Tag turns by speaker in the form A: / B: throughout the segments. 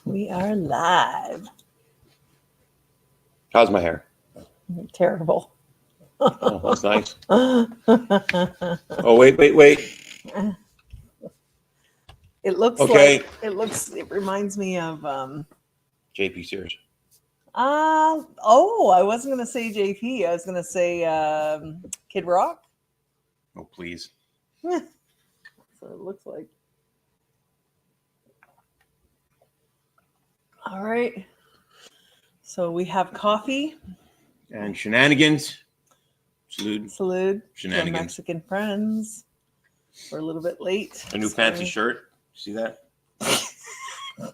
A: We are live.
B: How's my hair?
A: Terrible.
B: Oh, that's nice. Oh, wait.
A: It looks
B: Okay.
A: like it reminds me of
B: JP Sears.
A: I wasn't gonna say JP, I was gonna say Kid Rock.
B: Oh, please.
A: So it looks like. All right. So we have coffee.
B: And shenanigans. Salute.
A: To
B: Shenanigans.
A: our Mexican friends. We're a little bit late.
B: A new fancy shirt. See that?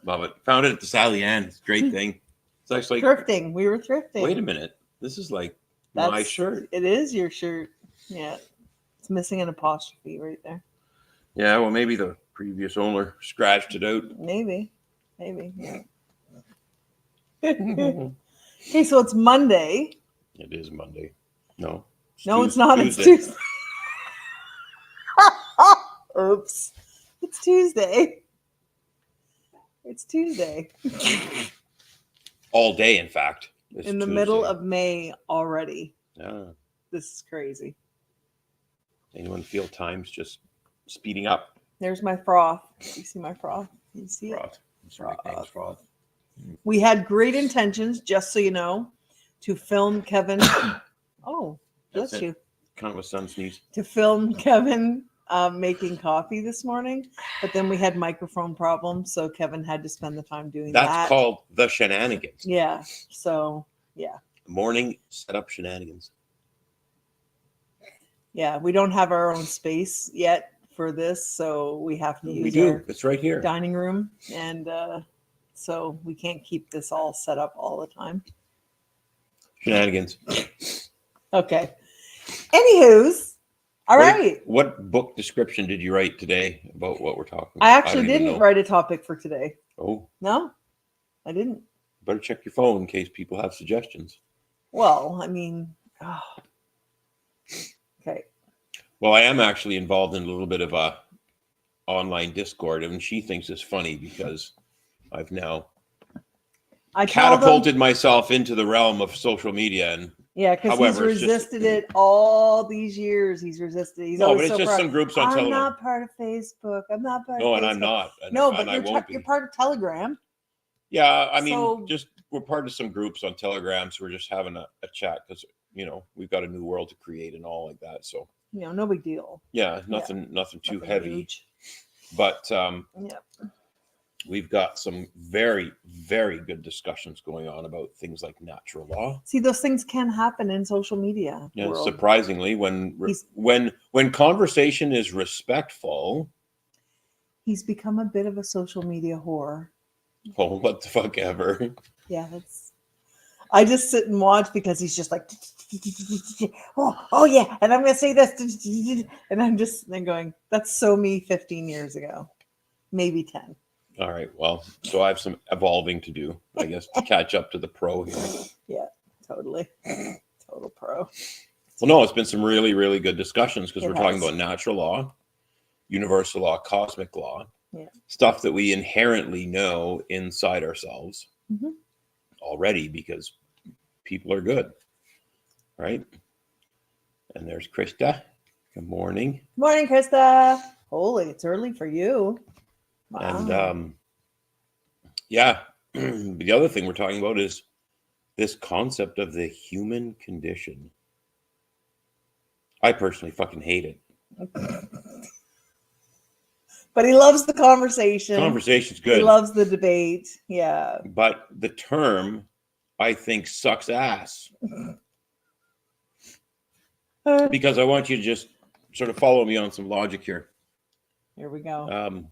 B: Love it. Found it at the Sally Ann. It's a great thing. It's actually
A: thrifting. We were thrifting.
B: Wait a minute. This is like my shirt.
A: It is your shirt. Yeah. It's missing an apostrophe right there.
B: Yeah, well, maybe the previous owner scratched it out.
A: Maybe. Yeah. Okay, so it's Monday.
B: It is Monday. No.
A: It's not.
B: Tuesday.
A: It's Tuesday. Oops. It's Tuesday. It's Tuesday.
B: All day, in fact.
A: In the middle of May already.
B: Yeah.
A: This is crazy.
B: Anyone feel time's just speeding up?
A: There's my froth. You see my froth? You see it?
B: Froth.
A: We had great intentions, just so you know, to film Kevin. Oh, bless you.
B: Kind of a sun sneeze.
A: To film Kevin making coffee this morning, but then we had microphone problems, so Kevin had to spend the time doing that.
B: That's called the shenanigans.
A: Yeah. So, yeah.
B: Morning setup shenanigans.
A: Yeah, we don't have our own space yet for this, so we have to use our
B: It's right here.
A: dining room, and so we can't keep this all set up all the time.
B: Shenanigans.
A: Okay. Anywho's, all right.
B: What book description did you write today about what we're talking about?
A: I actually didn't write a topic for today.
B: Oh.
A: No, I didn't.
B: Better check your phone in case people have suggestions.
A: Well, I mean, okay.
B: Well, I am actually involved in a little bit of a online Discord, and she thinks it's funny because I've now catapulted myself into the realm of social media. And
A: yeah, because he's resisted it all these years. He's resisted. He's
B: no, but it's just some groups on Telegram.
A: I'm not part of Facebook. I'm not part of Facebook.
B: No, and I'm not.
A: No, but you're part of Telegram.
B: Yeah, I mean, we're part of some groups on Telegram, so we're just having a chat because, we've got a new world to create and all like that. So,
A: no big deal.
B: Yeah, nothing too heavy. Huge. But we've got some very, very good discussions going on about things like natural law.
A: See, those things can happen in social media.
B: Yeah, surprisingly, when conversation is respectful.
A: He's become a bit of a social media whore.
B: Oh, what the fuck ever.
A: Yeah, I just sit and watch because he's just like, oh yeah, and I'm going to say this. And I'm just going, that's so me 15 years ago, maybe 10.
B: All right. Well, so I have some evolving to do, I guess, to catch up to the pro here.
A: Yeah, totally. Total pro.
B: Well, no, it's been some really, really good discussions because we're talking about natural law, universal law, cosmic law, stuff that we inherently know inside ourselves already because people are good, right? And there's Krista. Good morning.
A: Morning, Krista. Holy, it's early for you.
B: Wow. And the other thing we're talking about is this concept of the human condition. I personally fucking hate it.
A: But he loves the conversation.
B: Conversation's good.
A: He loves the debate. Yeah.
B: But the term, I think, sucks ass. Because I want you to just sort of follow me on some logic here.
A: Here we go.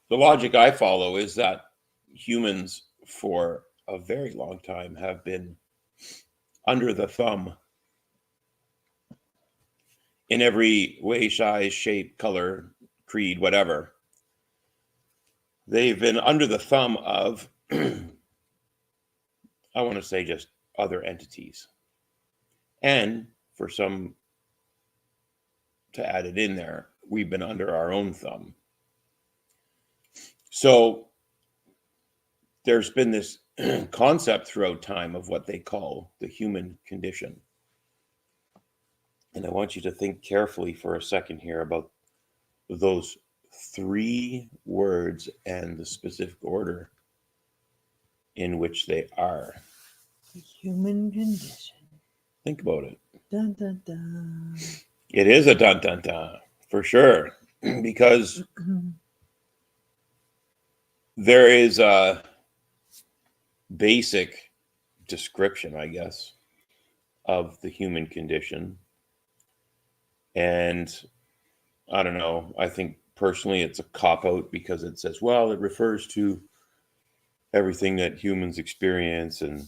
B: The logic I follow is that humans for a very long time have been under the thumb in every way, size, shape, color, creed, whatever. They've been under the thumb of, I want to say, just other entities. And for some, to add it in there, we've been under our own thumb. So there's been this concept throughout time of what they call the human condition. And I want you to think carefully for a second here about those 3 words and the specific order in which they are.
A: The human condition.
B: Think about it.
A: Dun, dun, dun.
B: It is a dun dun dun for sure, because there is a basic description, I guess, of the human condition. And I don't know, I think personally it's a cop-out because it says, well, it refers to everything that humans experience and,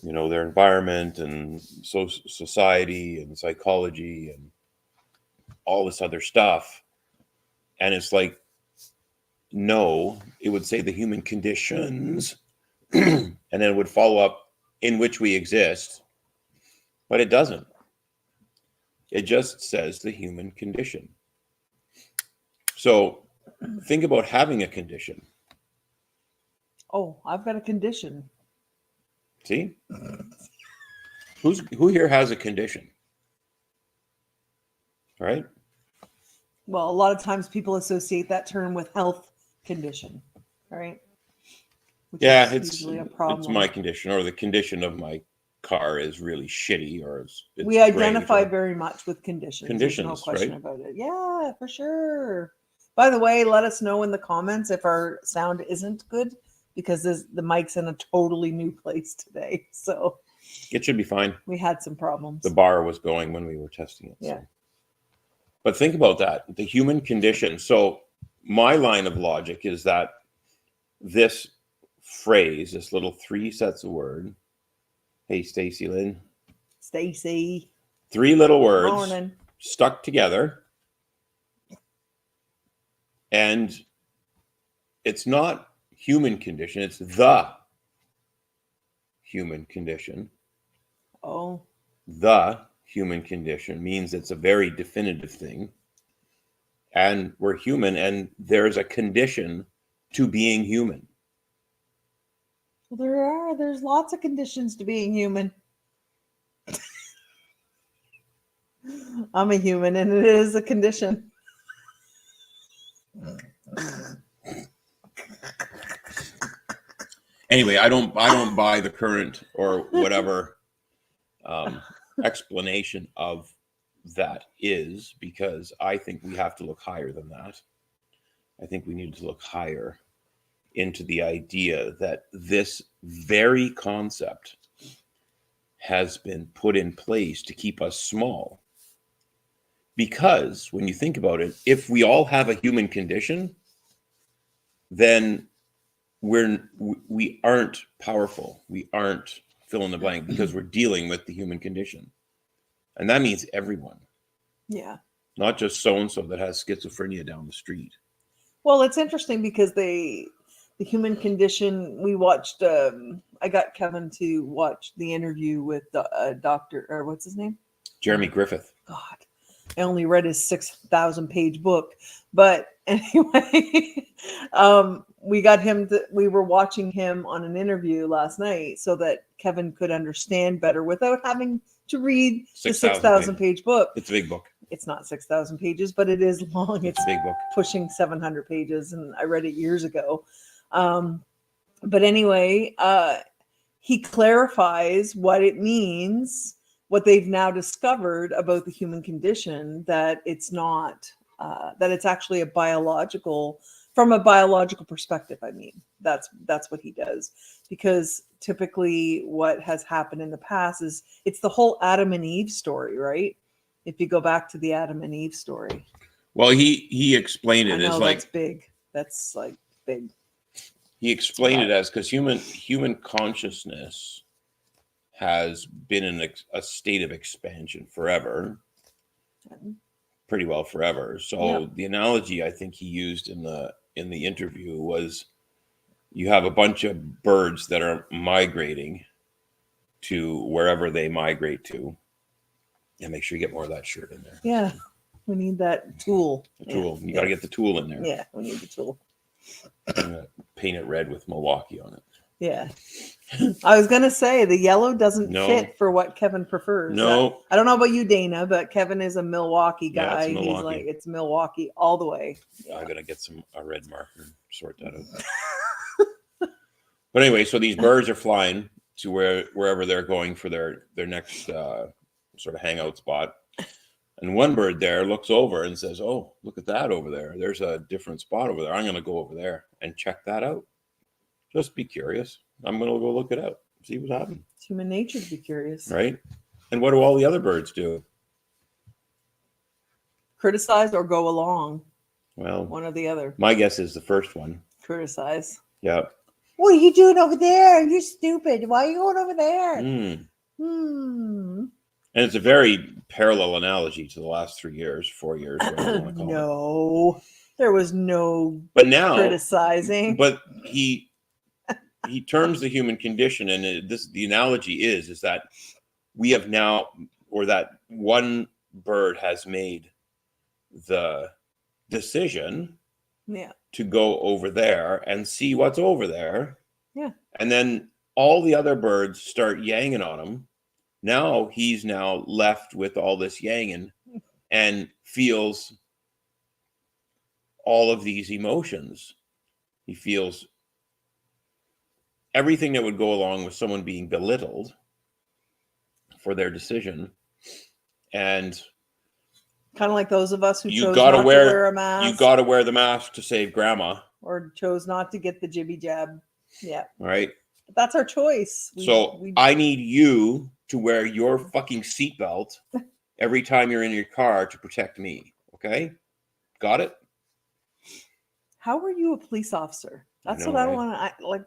B: you know, their environment and society and psychology and all this other stuff. And it's like, no, it would say the human conditions and then it would follow up in which we exist, but it doesn't. It just says the human condition. So think about having a condition.
A: Oh, I've got a condition.
B: See? Who here has a condition? Right?
A: Well, a lot of times people associate that term with health condition, right? Which
B: Yeah,
A: is
B: it's
A: usually a problem.
B: It's my condition, or the condition of my car is really shitty, or it's
A: we
B: great,
A: identify
B: or
A: very much with conditions.
B: Conditions,
A: There's no question
B: right?
A: about it. Yeah, for sure. By the way, let us know in the comments if our sound isn't good, because the mic's in a totally new place today. So
B: it should be fine.
A: we had some problems.
B: The bar was going when we were testing it.
A: Yeah.
B: So. But think about that, the human condition. So my line of logic is that this phrase, this little 3 sets of word. Hey, Stacy Lynn.
A: Stacy.
B: 3 little words
A: Morning.
B: Stuck together. And it's not human condition, it's the human condition.
A: Oh.
B: The human condition means it's a very definitive thing. And we're human, and there's a condition to being human.
A: Well, there's lots of conditions to being human. I'm a human, and it is a condition.
B: Anyway, I don't buy the current or whatever explanation of that is, because I think we have to look higher than that. I think we need to look higher into the idea that this very concept has been put in place to keep us small. Because when you think about it, if we all have a human condition, then we aren't powerful. We aren't fill in the blank, because we're dealing with the human condition. And that means everyone. Yeah. Not just so-and-so that has schizophrenia down the street.
A: Well, it's interesting because the human condition, we watched, I got Kevin to watch the interview with Dr. or what's his name?
B: Jeremy Griffith.
A: God, I only read his 6,000 page book. But anyway, we were watching him on an interview last night so that Kevin could understand better without having to read the 6,000 page book.
B: It's a big book.
A: It's not 6,000 pages, but it is long.
B: It's a big book.
A: Pushing 700 pages, and I read it years ago. But anyway, he clarifies what it means, what they've now discovered about the human condition, that it's not, that it's actually from a biological perspective. I mean, that's what he does, because typically what has happened in the past is it's the whole Adam and Eve story, right? If you go back to the Adam and Eve story.
B: Well, he explained it as like,
A: that's big. That's like big.
B: He explained it as, because human consciousness has been in a state of expansion forever, pretty well forever. So the analogy I think he used in the interview was, you have a bunch of birds that are migrating to wherever they migrate to, and make sure you get more of that shirt in there.
A: Yeah, we need that tool.
B: You got to get the tool in there.
A: Yeah, we need the tool.
B: I'm gonna paint it red with Milwaukee on it.
A: Yeah. I was going to say the yellow doesn't
B: No.
A: fit for what Kevin prefers.
B: No.
A: I don't know about you, Dana, but Kevin is a Milwaukee guy.
B: Yeah, it's Milwaukee.
A: He's like, it's Milwaukee all the way. Yeah.
B: I'm going to get a red marker and sort that out. But anyway, so these birds are flying to wherever they're going for their next sort of hangout spot. And one bird there looks over and says, oh, look at that over there. There's a different spot over there. I'm going to go over there and check that out. Just be curious. I'm going to go look it out, see what's happening.
A: It's human nature to be curious.
B: Right? And what do all the other birds do?
A: Criticize or go along.
B: Well,
A: one or the other.
B: My guess is the first one.
A: Criticize.
B: Yeah.
A: What are you doing over there? You're stupid. Why are you going over there?
B: And it's a very parallel analogy to the last 3 years, 4 years. Whatever you want to call it.
A: There was no
B: but now,
A: criticizing.
B: But he terms the human condition, and the analogy is that we have now, or that one bird has made the decision to go over there and see what's over there.
A: Yeah.
B: And then all the other birds start yanging on him. Now he's left with all this yanging and feels all of these emotions. He feels everything that would go along with someone being belittled for their decision. And
A: kind of like those of us who chose not to wear a mask.
B: You got to wear the mask to save grandma.
A: Or chose not to get the jibby jab. Yeah.
B: Right.
A: But that's our choice.
B: I need you to wear your fucking seatbelt every time you're in your car to protect me. Okay? Got it?
A: How were you a police officer? That's what I want to like.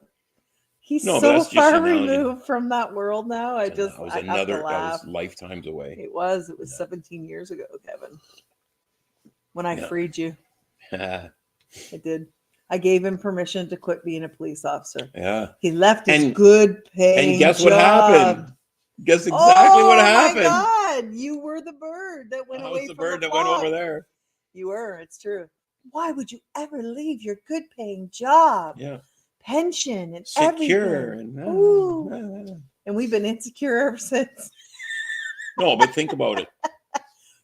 A: He's so far removed from that world now. I was
B: lifetimes away.
A: It was 17 years ago, Kevin. When I freed you. I did. I gave him permission to quit being a police officer.
B: Yeah.
A: He left his good paying
B: And guess
A: job.
B: what happened? Guess exactly what happened.
A: Oh my God. You were the bird that went away from the bird that
B: went over there.
A: You were. It's true. Why would you ever leave your good paying job?
B: Yeah.
A: Pension and
B: secure
A: everything. And we've been insecure ever since.
B: No, but think about it.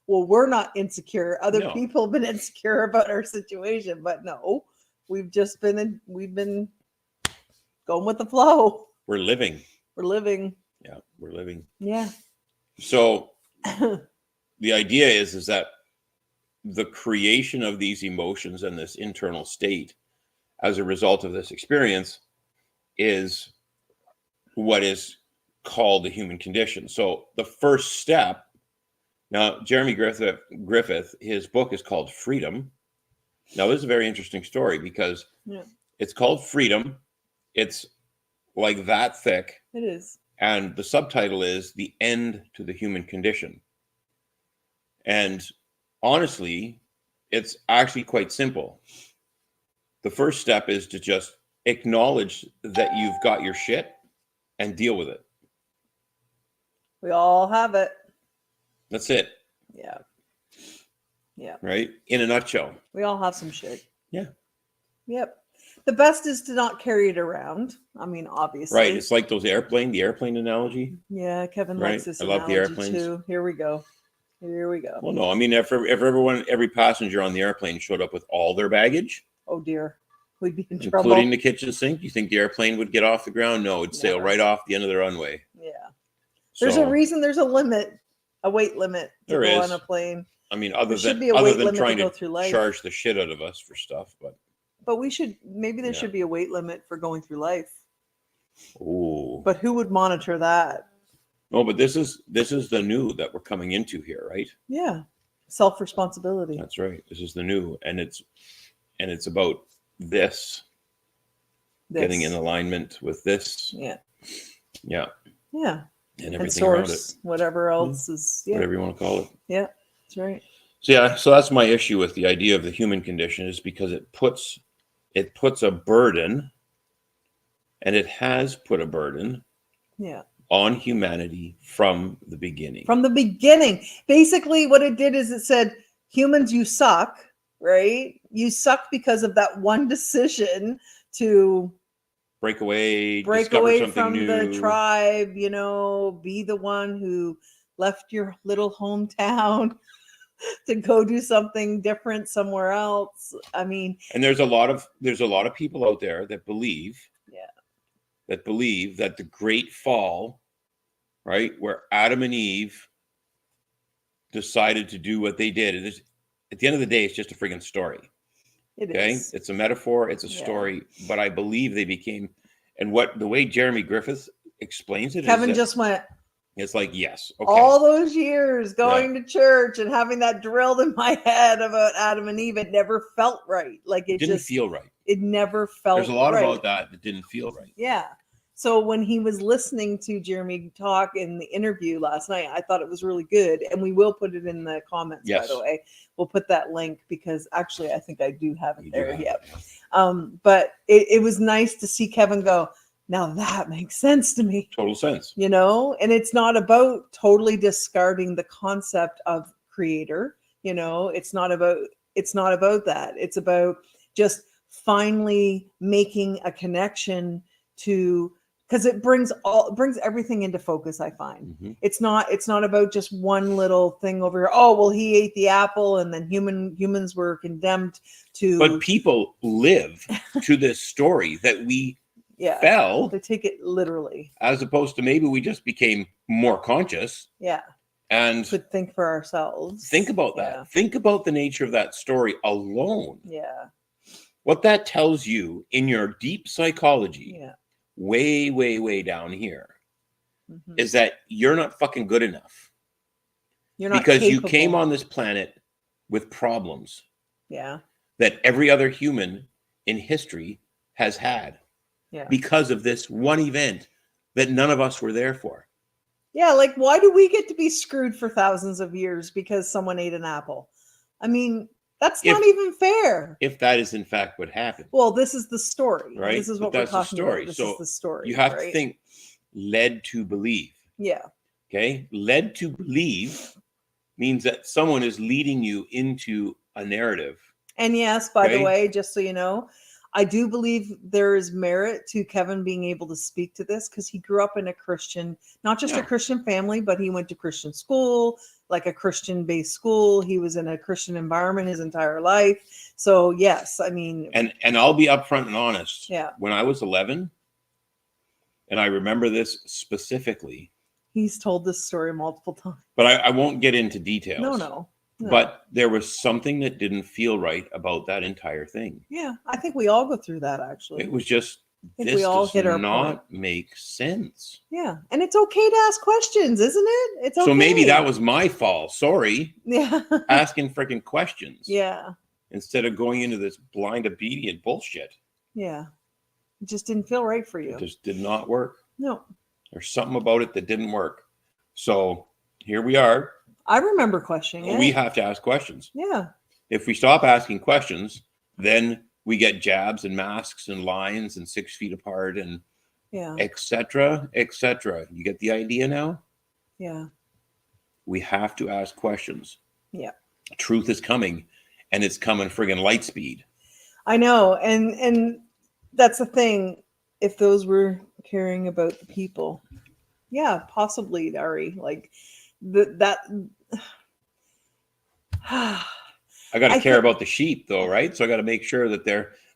A: Well, we're not insecure. Other people have been insecure about our situation, but no, we've been going with the flow.
B: We're living.
A: Yeah,
B: we're living.
A: Yeah.
B: So the idea is that the creation of these emotions and this internal state as a result of this experience is what is called the human condition. So the first step, now Jeremy Griffith, his book is called Freedom. Now this is a very interesting story because it's called Freedom. It's like that thick.
A: It is.
B: And the subtitle is The End to the Human Condition. And honestly, it's actually quite simple. The first step is to just acknowledge that you've got your shit and deal with it.
A: We all have it.
B: That's it.
A: Yeah. Yeah.
B: Right? In a nutshell.
A: We all have some shit.
B: Yeah.
A: Yep. The best is to not carry it around. I mean, obviously.
B: Right. It's like the airplane analogy.
A: Yeah. Kevin likes this analogy. I love the airplanes too. Here we go.
B: Well, no, I mean, if every passenger on the airplane showed up with all their baggage.
A: Oh dear. We'd be in trouble.
B: Including the kitchen sink. You think the airplane would get off the ground? No, it'd sail right off the end of the runway.
A: Yeah. There's a reason there's a limit, a weight limit to go on a plane.
B: I mean, other than trying to charge the shit out of us for stuff, but
A: maybe there should be a weight limit for going through life.
B: Oh.
A: But who would monitor that?
B: No, but this is the new that we're coming into here, right?
A: Yeah. Self-responsibility.
B: That's right. This is the new, and it's about this getting in alignment with this.
A: Yeah.
B: Yeah.
A: Yeah.
B: And everything around it.
A: Whatever else is. Yeah.
B: Whatever you want to call it.
A: Yeah. That's right.
B: So that's my issue with the idea of the human condition, is because it puts a burden, and it has put a burden.
A: Yeah.
B: On humanity from the beginning.
A: From the beginning. Basically, what it did is it said, humans, you suck, right? You suck because of that one decision to
B: break away
A: from
B: something
A: the
B: new.
A: tribe, you know, be the one who left your little hometown to go do something different somewhere else. I mean,
B: and there's a lot of people out there that believe that the great fall, right, where Adam and Eve decided to do what they did. It is, at the end of the day, it's just a friggin' story.
A: It
B: okay?
A: is.
B: It's a metaphor, it's a story, but I believe they became, and the way Jeremy Griffith explains it,
A: Kevin just went,
B: it's like, yes, okay.
A: All those years going to church and having that drilled in my head about Adam and Eve, it never felt right. Like it
B: didn't
A: just
B: feel right.
A: It never felt right.
B: There's a lot about that didn't feel right.
A: Yeah. So when he was listening to Jeremy talk in the interview last night, I thought it was really good. And we will put it in the comments, by the way. We'll put that link because actually I think I do have it there. Yep. But it was nice to see Kevin go, now that makes sense to me.
B: Total sense.
A: You know, and it's not about totally discarding the concept of creator. You know, it's not about that. It's about just finally making a connection to, because it brings everything into focus. I find it's not about just one little thing over here. Oh, well, he ate the apple and then humans were condemned to.
B: But people live to this story that we fell.
A: They take it literally.
B: As opposed to maybe we just became more conscious.
A: Yeah.
B: And
A: could think for ourselves.
B: Think about that. Think about the nature of that story alone.
A: Yeah.
B: What that tells you in your deep psychology, way, way, way down here, is that you're not fucking good enough.
A: You're not
B: because
A: capable.
B: You came on this planet with problems.
A: Yeah.
B: That every other human in history has had. Yeah. Because of this one event that none of us were there for.
A: Yeah, like why do we get to be screwed for thousands of years because someone ate an apple? I mean, that's not even fair.
B: If that is in fact what happened.
A: Well, this is the story.
B: Right?
A: This is what we're talking about. This is the story.
B: You have to think led to believe.
A: Yeah.
B: Okay? Led to believe means that someone is leading you into a narrative.
A: And yes, by the way, just so you know, I do believe there is merit to Kevin being able to speak to this because he grew up in a Christian, not just a Christian family, but he went to Christian school, like a Christian-based school. He was in a Christian environment his entire life. So yes, I mean,
B: and I'll be upfront and honest.
A: Yeah.
B: When I was 11, and I remember this specifically.
A: He's told this story multiple times.
B: But I won't get into details.
A: No.
B: But there was something that didn't feel right about that entire thing.
A: Yeah, I think we all go through that, actually.
B: It was just, this
A: we all hit our
B: not
A: point.
B: Make sense.
A: Yeah, and it's okay to ask questions, isn't it? It's okay.
B: So maybe that was my fault. Sorry.
A: Yeah.
B: Asking freaking questions.
A: Yeah.
B: Instead of going into this blind obedient bullshit.
A: Yeah. It just didn't feel right for you.
B: It just did not work.
A: No.
B: There's something about it that didn't work. So here we are.
A: I remember questioning it.
B: We have to ask questions.
A: Yeah.
B: If we stop asking questions, then we get jabs and masks and lines and 6 feet apart and etc. You get the idea now?
A: Yeah.
B: We have to ask questions.
A: Yeah.
B: Truth is coming, and it's coming friggin' light speed.
A: I know. And that's the thing. If those were caring about the people, yeah, possibly, Ari. Like that.
B: I got to care about the sheep, though, right? So I got to make sure that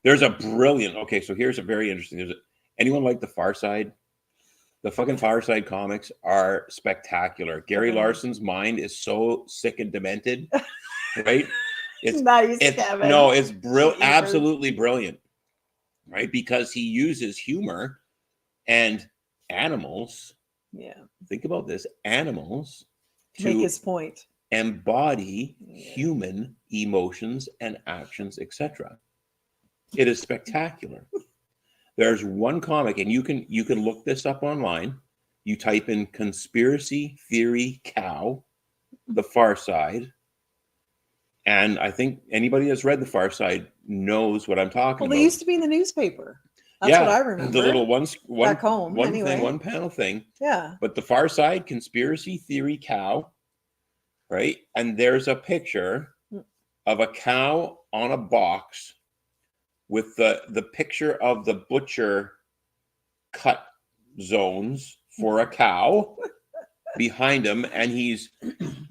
B: there's a brilliant. Okay, so here's a very interesting. Anyone like the Far Side? The fucking Far Side comics are spectacular. Gary Larson's mind is so sick and demented, right? It's
A: nice, Kevin.
B: No, it's absolutely brilliant, right? Because he uses humor and animals.
A: Yeah.
B: Think about this: animals
A: to make his point.
B: Embody human emotions and actions, etc. It is spectacular. There's one comic, and you can look this up online. You type in conspiracy theory cow, the Far Side, and I think anybody that's read the Far Side knows what I'm talking about.
A: They used to be in the newspaper. That's what I remember.
B: The little one
A: back home,
B: one panel thing.
A: Yeah.
B: But the Far Side, conspiracy theory cow. Right, and there's a picture of a cow on a box with the picture of the butcher cut zones for a cow behind him, and he's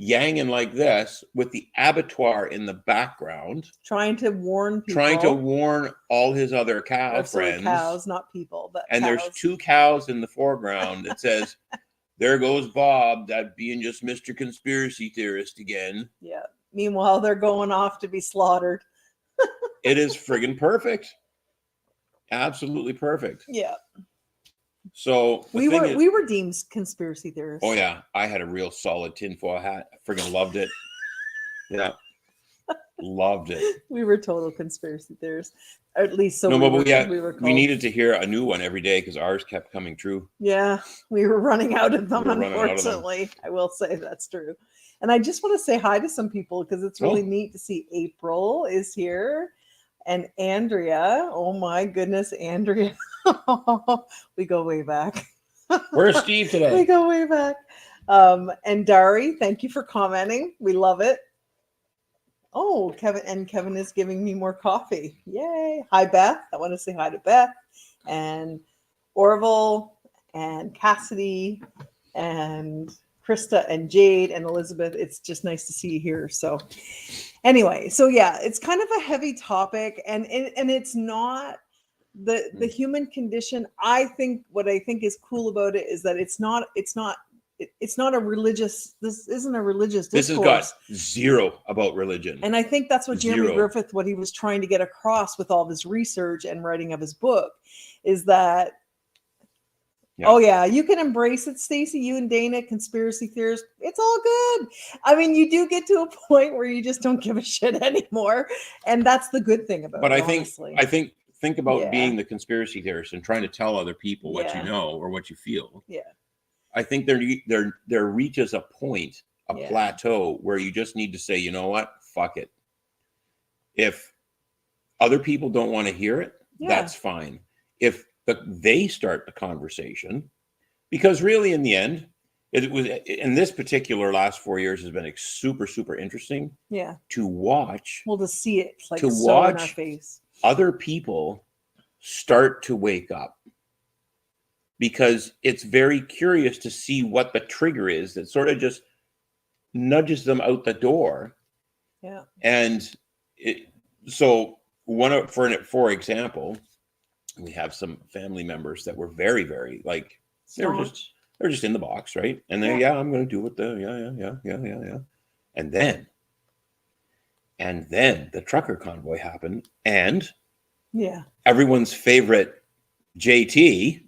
B: yanging like this with the abattoir in the background,
A: trying to warn people,
B: trying to warn all his other cow friends.
A: Cows, not people, but
B: and
A: cows.
B: There's 2 cows in the foreground that says, "There goes Bob, that being just Mr. Conspiracy Theorist again."
A: Yeah. Meanwhile, they're going off to be slaughtered.
B: It is friggin' perfect. Absolutely perfect.
A: Yeah.
B: So
A: we were deemed conspiracy theorists.
B: Oh yeah, I had a real solid tinfoil hat. I friggin' loved it. Yeah, loved it.
A: We were total conspiracy theorists, at least so.
B: We needed to hear a new one every day because ours kept coming true.
A: Yeah, we were running out of them. Unfortunately, I will say that's true. And I just want to say hi to some people because it's really neat to see April is here. And Andrea, oh my goodness, Andrea. We go way back.
B: Where's Steve today?
A: We go way back. And Dari, thank you for commenting. We love it. Oh, Kevin is giving me more coffee. Yay. Hi, Beth. I want to say hi to Beth and Orville and Cassidy and Krista and Jade and Elizabeth. It's just nice to see you here. So anyway, so yeah, it's kind of a heavy topic, and it's not the human condition. What I think is cool about it is that it's not a religious. This isn't a religious discourse.
B: This has got zero about religion.
A: And I think that's what Jeremy Griffith, what he was trying to get across with all this research and writing of his book, is that. Yeah. Oh yeah, you can embrace it, Stacey. You and Dana, conspiracy theorists. It's all good. I mean, you do get to a point where you just don't give a shit anymore, and that's the good thing about it. But
B: I think about being the conspiracy theorist and trying to tell other people what you know or what you feel.
A: Yeah.
B: I think there reaches a point, a plateau where you just need to say, you know what, fuck it. If other people don't want to hear it, that's fine. If they start a conversation, because really in the end, it was in this particular last 4 years has been super, super interesting.
A: Yeah.
B: To watch.
A: Well, to see it like
B: to
A: so
B: watch
A: in our face.
B: Other people start to wake up, because it's very curious to see what the trigger is that sort of just nudges them out the door.
A: Yeah.
B: And for example, we have some family members that were very, very like they're just in the box, right? And then I'm going to do what yeah. And then the trucker convoy happened, and everyone's favorite JT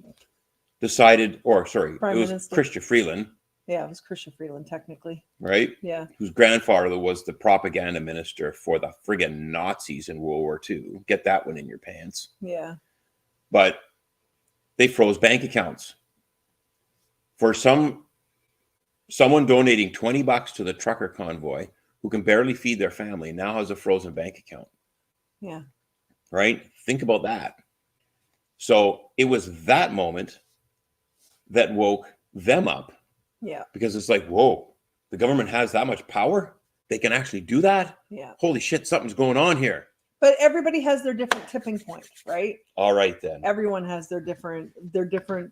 B: decided, it was Chrystia Freeland.
A: Yeah, it was Chrystia Freeland, technically.
B: Right?
A: Yeah.
B: Whose grandfather was the propaganda minister for the friggin' Nazis in World War II. Get that one in your pants.
A: Yeah.
B: But they froze bank accounts for someone donating $20 to the trucker convoy who can barely feed their family now has a frozen bank account.
A: Yeah.
B: Right? Think about that. So it was that moment that woke them up.
A: Yeah.
B: Because it's like, whoa, the government has that much power? They can actually do that?
A: Yeah.
B: Holy shit, something's going on here.
A: But everybody has their different tipping point, right?
B: All right, then.
A: Everyone has their different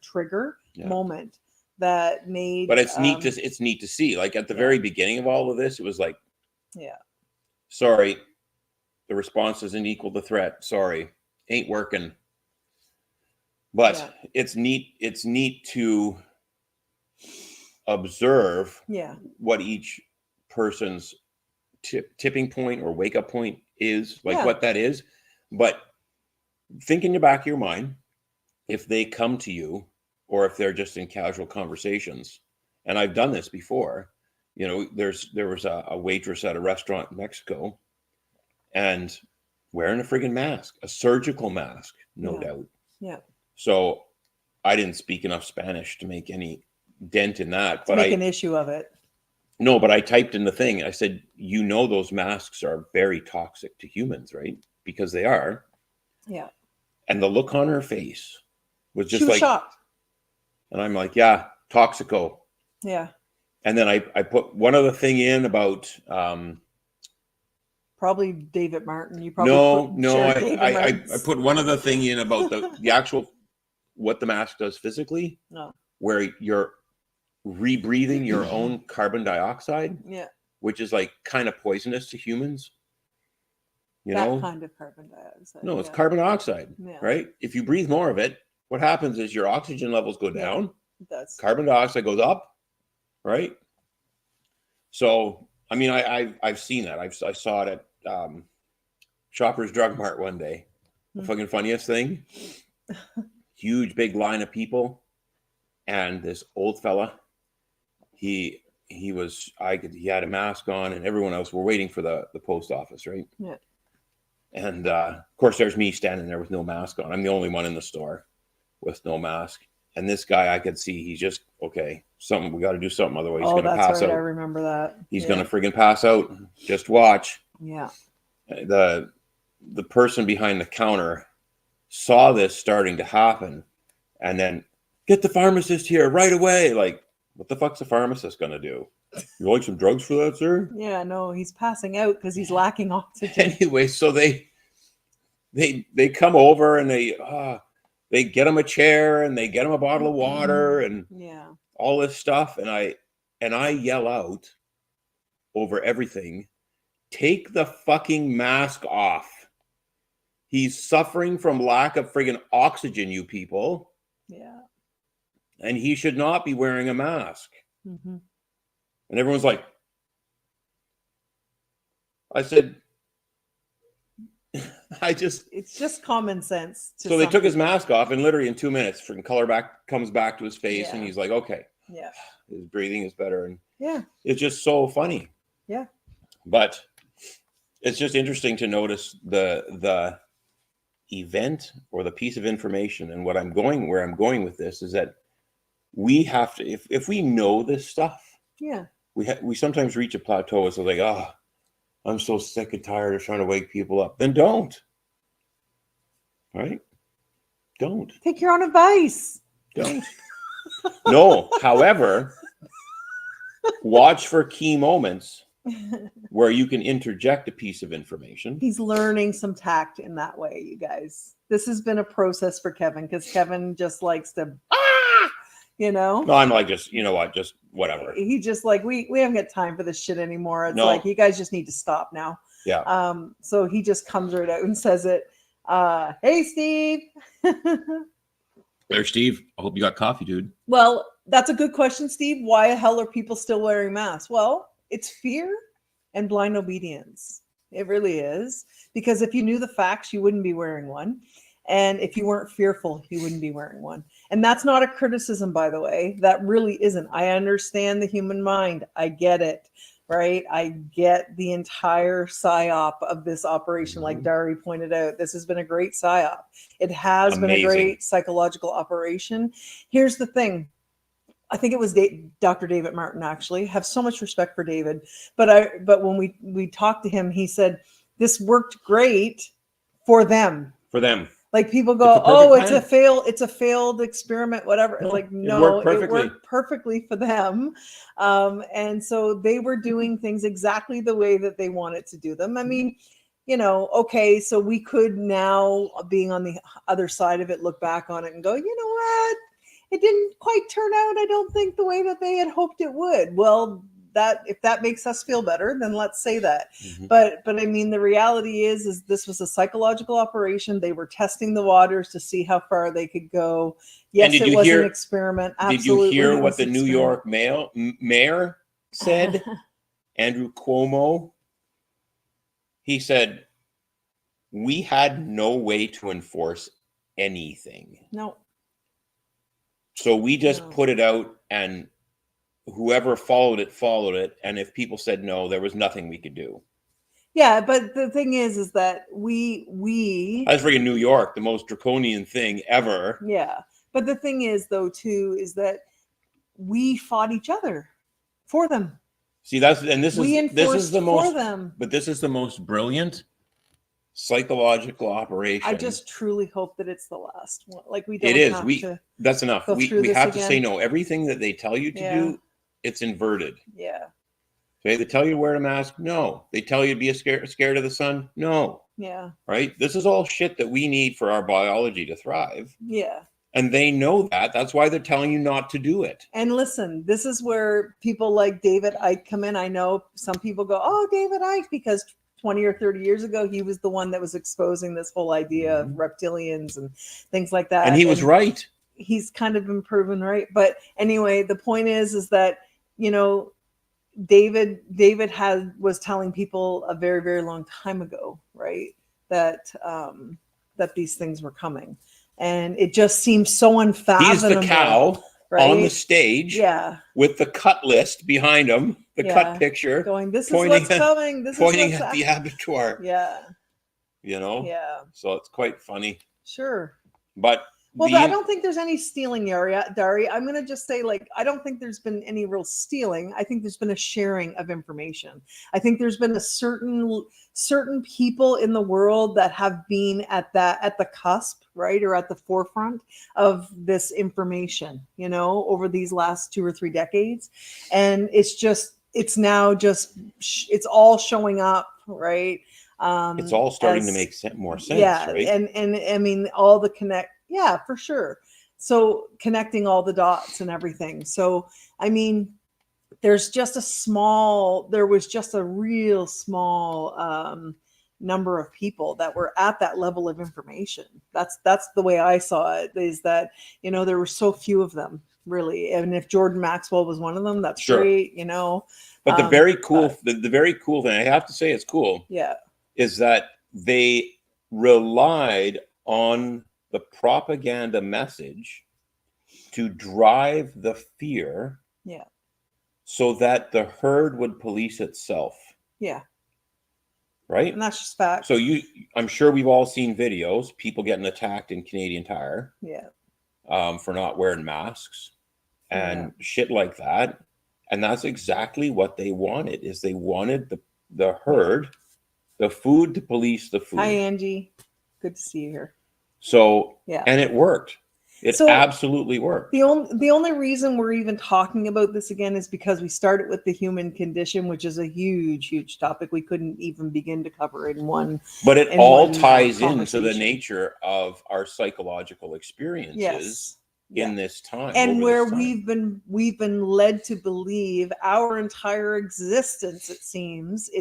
A: trigger moment that made.
B: But it's neat to see. Like at the very beginning of all of this, it was like, sorry, the response isn't equal to threat. Sorry, ain't working. But it's neat. It's neat to observe what each person's tipping point or wake up point is, like what that is. But think in the back of your mind, if they come to you or if they're just in casual conversations, and I've done this before, you know, there was a waitress at a restaurant in Mexico and wearing a friggin' mask, a surgical mask, no doubt.
A: Yeah.
B: So I didn't speak enough Spanish to make any dent in that.
A: But make an issue of it.
B: No, but I typed in the thing. I said, you know, those masks are very toxic to humans, right? Because they are.
A: Yeah.
B: And the look on her face was just
A: she was shocked.
B: And I'm like, yeah, toxico.
A: Yeah.
B: And then I put one other thing in about
A: probably David Martin. You probably
B: I put one other thing in about the actual what the mask does physically,
A: No.
B: where you're rebreathing your own carbon dioxide,
A: Yeah.
B: which is like kind of poisonous to humans. You
A: That
B: know?
A: kind of carbon dioxide.
B: No, it's carbon dioxide, right? If you breathe more of it, what happens is your oxygen levels go down. Carbon dioxide goes up, right? So, I mean, I've seen that. I saw it at Shoppers Drug Mart one day. The fucking funniest thing. Huge big line of people, and this old fella. He had a mask on, and everyone else were waiting for the post office, right?
A: Yeah.
B: And of course, there's me standing there with no mask on. I'm the only one in the store with no mask. And this guy, I could see he's just we got to do something, otherwise he's gonna pass out.
A: I remember that.
B: He's gonna friggin' pass out. Just watch.
A: Yeah.
B: The person behind the counter saw this starting to happen, and then get the pharmacist here right away. Like, what the fuck's the pharmacist gonna do? You like some drugs for that, sir?
A: Yeah, no, he's passing out because he's lacking oxygen.
B: Anyway, so they come over and they get him a chair and they get him a bottle of water and all this stuff, and I yell out over everything, take the fucking mask off. He's suffering from lack of friggin' oxygen, you people.
A: Yeah.
B: And he should not be wearing a mask.
A: Mm-hmm.
B: And everyone's like, I said, it's
A: just common sense.
B: So they took his mask off, and literally in 2 minutes, freaking color comes back to his face, and he's like, okay.
A: Yeah.
B: His breathing is better. And
A: it's
B: just so funny.
A: Yeah.
B: But it's just interesting to notice the event or the piece of information. And where I'm going with this is that we have to, if we know this stuff, we sometimes reach a plateau. It's like, I'm so sick and tired of trying to wake people up. Then don't. Right? Don't.
A: Take your own advice.
B: Don't. No. However, watch for key moments where you can interject a piece of information.
A: He's learning some tact in that way, you guys. This has been a process for Kevin, because Kevin just likes to, No,
B: I'm like, just, you know what, just whatever.
A: He just like, we haven't got time for this shit anymore. It's like, you guys just need to stop now.
B: Yeah.
A: So he just comes right out and says it. Hey, Steve.
B: There, Steve. I hope you got coffee, dude.
A: Well, that's a good question, Steve. Why the hell are people still wearing masks? Well, it's fear and blind obedience. It really is. Because if you knew the facts, you wouldn't be wearing one. And if you weren't fearful, you wouldn't be wearing one. And that's not a criticism, by the way. That really isn't. I understand the human mind. I get it, right? I get the entire psyop of this operation. Like Dari pointed out, this has been a great psyop. It has been a great psychological operation. Here's the thing. I think it was Dr. David Martin, actually. I have so much respect for David. But when we talked to him, he said, this worked great for them.
B: For them.
A: Like, people go, it's a failed experiment, whatever. No, like, no, it worked perfectly for them. And so they were doing things exactly the way that they wanted to do them. I mean, okay, so we could now, being on the other side of it, look back on it and go, you know what? It didn't quite turn out, I don't think, the way that they had hoped it would. Well, if that makes us feel better, then let's say that. Mm-hmm. But I mean, the reality is this was a psychological operation. They were testing the waters to see how far they could go. Yes, it was an experiment. Absolutely.
B: Did you hear what the New York mayor said? Andrew Cuomo? He said, we had no way to enforce anything.
A: No.
B: So we just put it out, and whoever followed it. And if people said no, there was nothing we could do.
A: Yeah, but the thing is that we
B: I was freaking New York, the most draconian thing ever.
A: Yeah. But the thing is, though, too, is that we fought each other for them.
B: See, this is the most brilliant psychological operation.
A: I just truly hope that it's the last one. Like, we don't have to.
B: That's enough. We have to say no. Everything that they tell you to do, it's inverted.
A: Yeah.
B: Okay, they tell you to wear a mask. No. They tell you to be scared of the sun. No.
A: Yeah.
B: Right. This is all shit that we need for our biology to thrive.
A: Yeah.
B: And they know that. That's why they're telling you not to do it.
A: And listen, this is where people like David Icke come in. I know some people go, oh, David Icke, because 20 or 30 years ago, he was the one that was exposing this whole idea of reptilians and things like that.
B: And he was right.
A: He's kind of been proven right. But anyway, the point is that, you know, David was telling people a very, very long time ago, right, that that these things were coming. And it just seems so unfathomable.
B: He's the cow, right, on the stage, with the cut list behind him, the cut picture,
A: going, this is what's coming. This
B: pointing
A: is what's
B: at the abattoir.
A: Yeah.
B: You know?
A: Yeah.
B: So it's quite funny.
A: Sure.
B: But
A: well, I don't think there's any stealing, Dari. I'm going to just say, like, I don't think there's been any real stealing. I think there's been a sharing of information. I think there's been a certain people in the world that have been at the cusp, right, or at the forefront of this information, you know, over these last 2 or 3 decades. And it's now just it's all showing up, right?
B: It's all starting to make more sense, right?
A: And I mean, all the yeah, for sure. So connecting all the dots and everything. So, I mean, there was just a real small number of people that were at that level of information. That's the way I saw it, is that, you know, there were so few of them, really. And if Jordan Maxwell was one of them, that's great, you know.
B: But the very cool thing, I have to say it's cool, is that they relied on the propaganda message to drive the fear, so that the herd would police itself. Yeah. Right?
A: And that's just fact.
B: So I'm sure we've all seen videos, people getting attacked in Canadian Tire.
A: Yeah.
B: For not wearing masks and shit like that. And that's exactly what they wanted, is they wanted the herd, the food, to police the food.
A: Hi, Angie. Good to see you here.
B: So, and it worked. It absolutely worked.
A: The only reason we're even talking about this again is because we started with the human condition, which is a huge, huge topic. We couldn't even begin to cover in one.
B: But it all ties into the nature of our psychological experiences in this time,
A: and where we've been led to believe our entire existence, it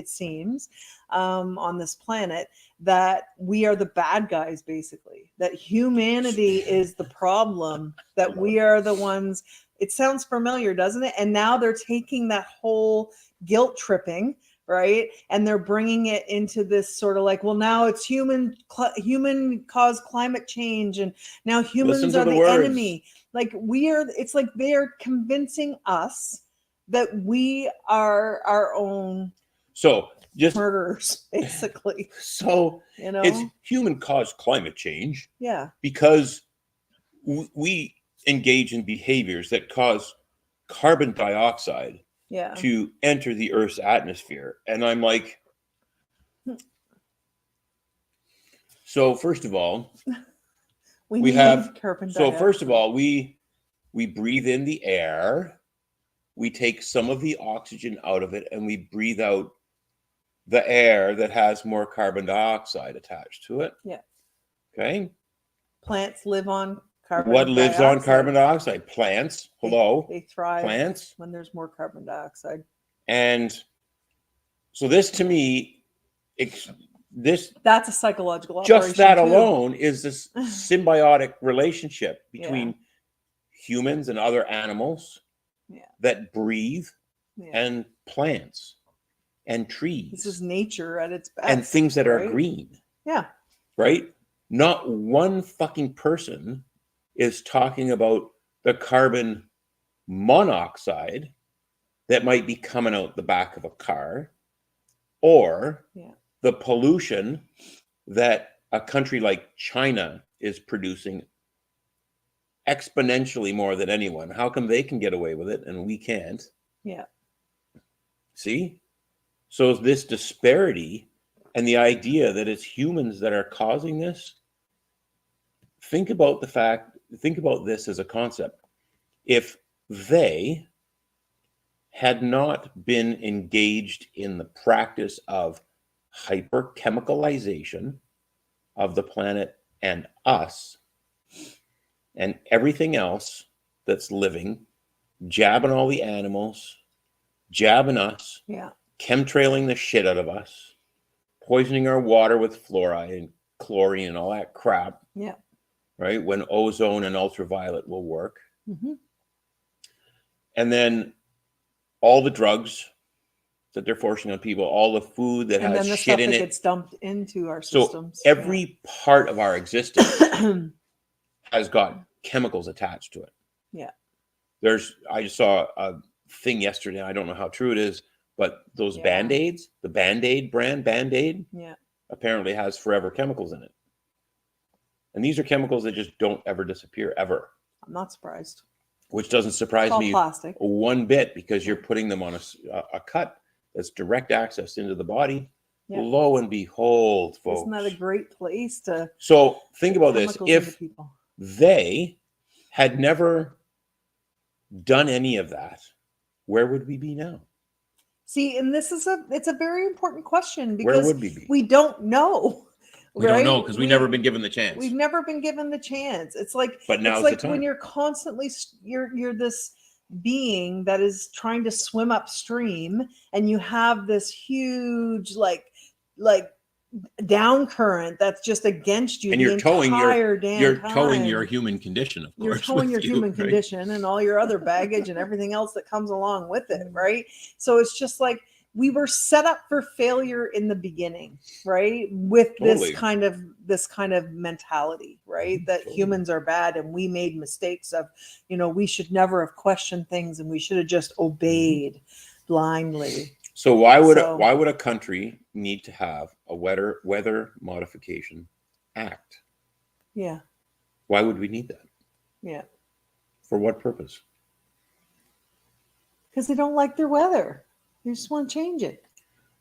A: seems, on this planet, that we are the bad guys, basically, that humanity is the problem, that we are the ones. It sounds familiar, doesn't it? And now they're taking that whole guilt tripping, right, and they're bringing it into this sort of like, well, now it's human caused climate change, and now humans are the enemy. Like, it's like they're convincing us that we are our own
B: just
A: murderers, basically.
B: So, you know, it's human caused climate change.
A: Yeah.
B: Because we engage in behaviors that cause carbon dioxide to enter the Earth's atmosphere. And I'm like, so first of all, we have carbon dioxide. So first of all, we breathe in the air, we take some of the oxygen out of it, and we breathe out the air that has more carbon dioxide attached to it.
A: Yeah.
B: Okay.
A: Plants live on carbon
B: dioxide. What lives on carbon dioxide? Plants. Hello.
A: They thrive.
B: Plants.
A: When there's more carbon dioxide.
B: And so this, to me,
A: that's a psychological
B: just that too. Alone is this symbiotic relationship between humans and other animals that breathe and plants and trees.
A: This is nature at its best.
B: And things that are green.
A: Yeah.
B: Right? Not one fucking person is talking about the carbon monoxide that might be coming out the back of a car, or the pollution that a country like China is producing exponentially more than anyone. How come they can get away with it and we can't?
A: Yeah.
B: See? So this disparity and the idea that it's humans that are causing this, think about this as a concept. If they had not been engaged in the practice of hyperchemicalization of the planet and us, and everything else that's living, jabbing all the animals, jabbing us, chemtrailing the shit out of us, poisoning our water with fluoride and chlorine and all that crap.
A: Yeah.
B: Right? When ozone and ultraviolet will work. And then all the drugs that they're forcing on people, all the food that has shit in it.
A: Gets dumped into our systems.
B: So every part of our existence has got chemicals attached to it.
A: Yeah.
B: I just saw a thing yesterday. I don't know how true it is, but those Band-Aids, the Band-Aid brand, Band-Aid, apparently has forever chemicals in it. And these are chemicals that just don't ever disappear, ever.
A: I'm not surprised.
B: Which doesn't surprise me
A: plastic.
B: one bit, because you're putting them on a cut that's direct access into the body. Lo and behold, folks.
A: Isn't that a great place to...
B: So think about this. If they had never done any of that, where would we be now?
A: See, and it's a very important question, because
B: where would we be?
A: We don't know.
B: We don't know, because we've never been given the chance.
A: We've never been given the chance. It's like,
B: but now's
A: it's like
B: the time.
A: when you're constantly, you're this being that is trying to swim upstream, and you have this huge like down current that's just against you.
B: And you're towing your human condition, of course.
A: You're towing your human condition and all your other baggage and everything else that comes along with it, right? So it's just like, we were set up for failure in the beginning, right? With this kind of mentality, right? That humans are bad, and we made mistakes of, we should never have questioned things, and we should have just obeyed blindly.
B: So why would a country need to have a weather modification act?
A: Yeah.
B: Why would we need that?
A: Yeah.
B: For what purpose?
A: Because they don't like their weather. They just want to change it.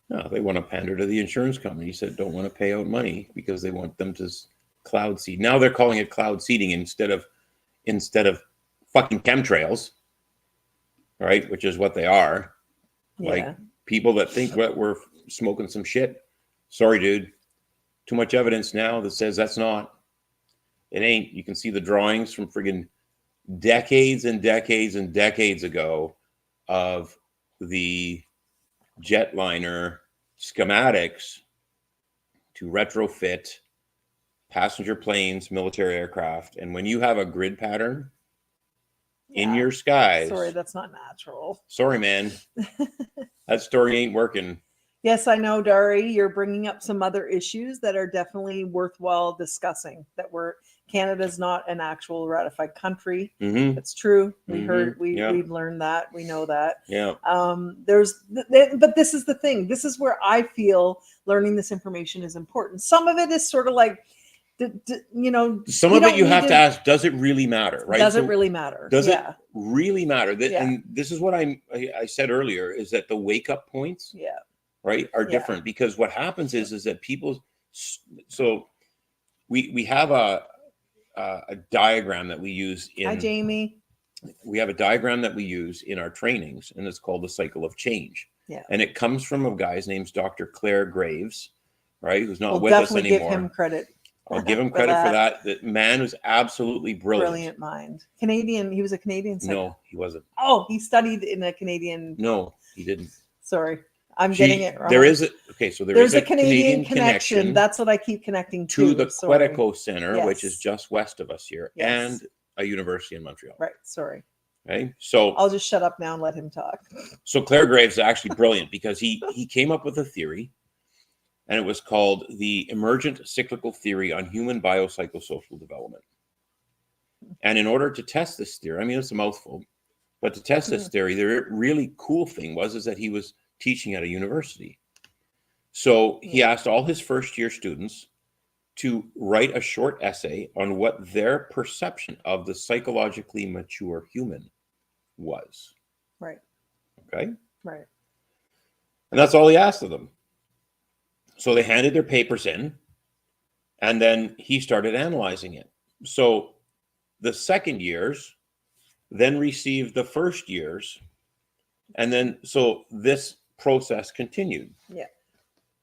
B: No, they want to pander to the insurance companies that don't want to pay out money because they want them to cloud seed. Now they're calling it cloud seeding instead of fucking chemtrails, right? Which is what they are.
A: Yeah.
B: Like people that think we're smoking some shit. Sorry, dude. Too much evidence now that says that's not. It ain't. You can see the drawings from friggin' decades and decades and decades ago of the jetliner schematics to retrofit passenger planes, military aircraft. And when you have a grid pattern in your skies...
A: Sorry, that's not natural.
B: Sorry, man. That story ain't working.
A: Yes, I know, Dari, you're bringing up some other issues that are definitely worthwhile discussing. Canada's not an actual ratified country. That's true. We heard, we've learned that. We know that.
B: Yeah.
A: But this is the thing. This is where I feel learning this information is important. Some of it is sort of like,
B: some of it you have to ask, does it really matter? Right?
A: Does it really matter?
B: Does it really matter? And this is what I said earlier, is that the wake up points, right, are different, because what happens is that people, so we have a diagram that we use in...
A: Hi, Jamie.
B: We have a diagram that we use in our trainings, and it's called the cycle of change.
A: Yeah.
B: And it comes from a guy's name's Dr. Claire Graves, right? Who's not with us anymore.
A: Give him credit.
B: I'll give him credit for that. That man was absolutely brilliant.
A: Brilliant mind. Canadian. He was a Canadian.
B: No, he wasn't.
A: Oh, he studied in a Canadian.
B: No, he didn't.
A: Sorry. I'm getting it wrong.
B: There's a
A: Canadian connection. That's what I keep connecting to
B: the Quetico Center, which is just west of us here, and a university in Montreal.
A: Right. Sorry.
B: Okay. So
A: I'll just shut up now and let him talk.
B: So Claire Graves is actually brilliant, because he came up with a theory, and it was called the Emergent Cyclical Theory on Human Biopsychosocial Development. And in order to test this theory, I mean, it's a mouthful, but to test this theory, the really cool thing was that he was teaching at a university. So he asked all his first year students to write a short essay on what their perception of the psychologically mature human was.
A: Right.
B: Okay.
A: Right.
B: And that's all he asked of them. So they handed their papers in, and then he started analyzing it. So the second years then received the first years, and then so this process continued.
A: Yeah.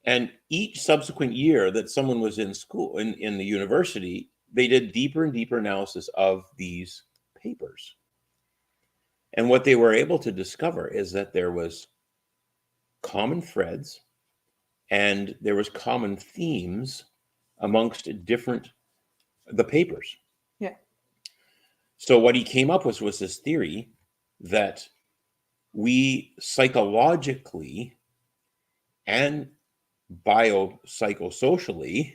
B: And each subsequent year that someone was in school, in the university, they did deeper and deeper analysis of these papers. And what they were able to discover is that there was common threads and there was common themes amongst the papers.
A: Yeah.
B: So what he came up with was this theory that we psychologically and biopsychosocially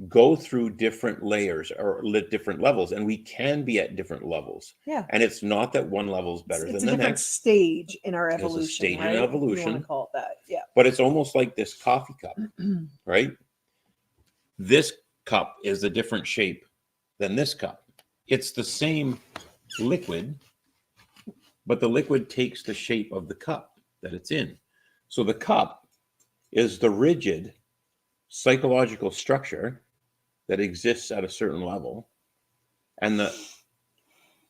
B: go through different layers or different levels, and we can be at different levels.
A: Yeah.
B: And it's not that one level is better
A: It's
B: than the
A: a different
B: next
A: stage in our evolution.
B: It's a stage
A: right?
B: in evolution.
A: You want to call it that. Yeah.
B: But it's almost like this coffee cup, right? This cup is a different shape than this cup. It's the same liquid, but the liquid takes the shape of the cup that it's in. So the cup is the rigid psychological structure that exists at a certain level, and the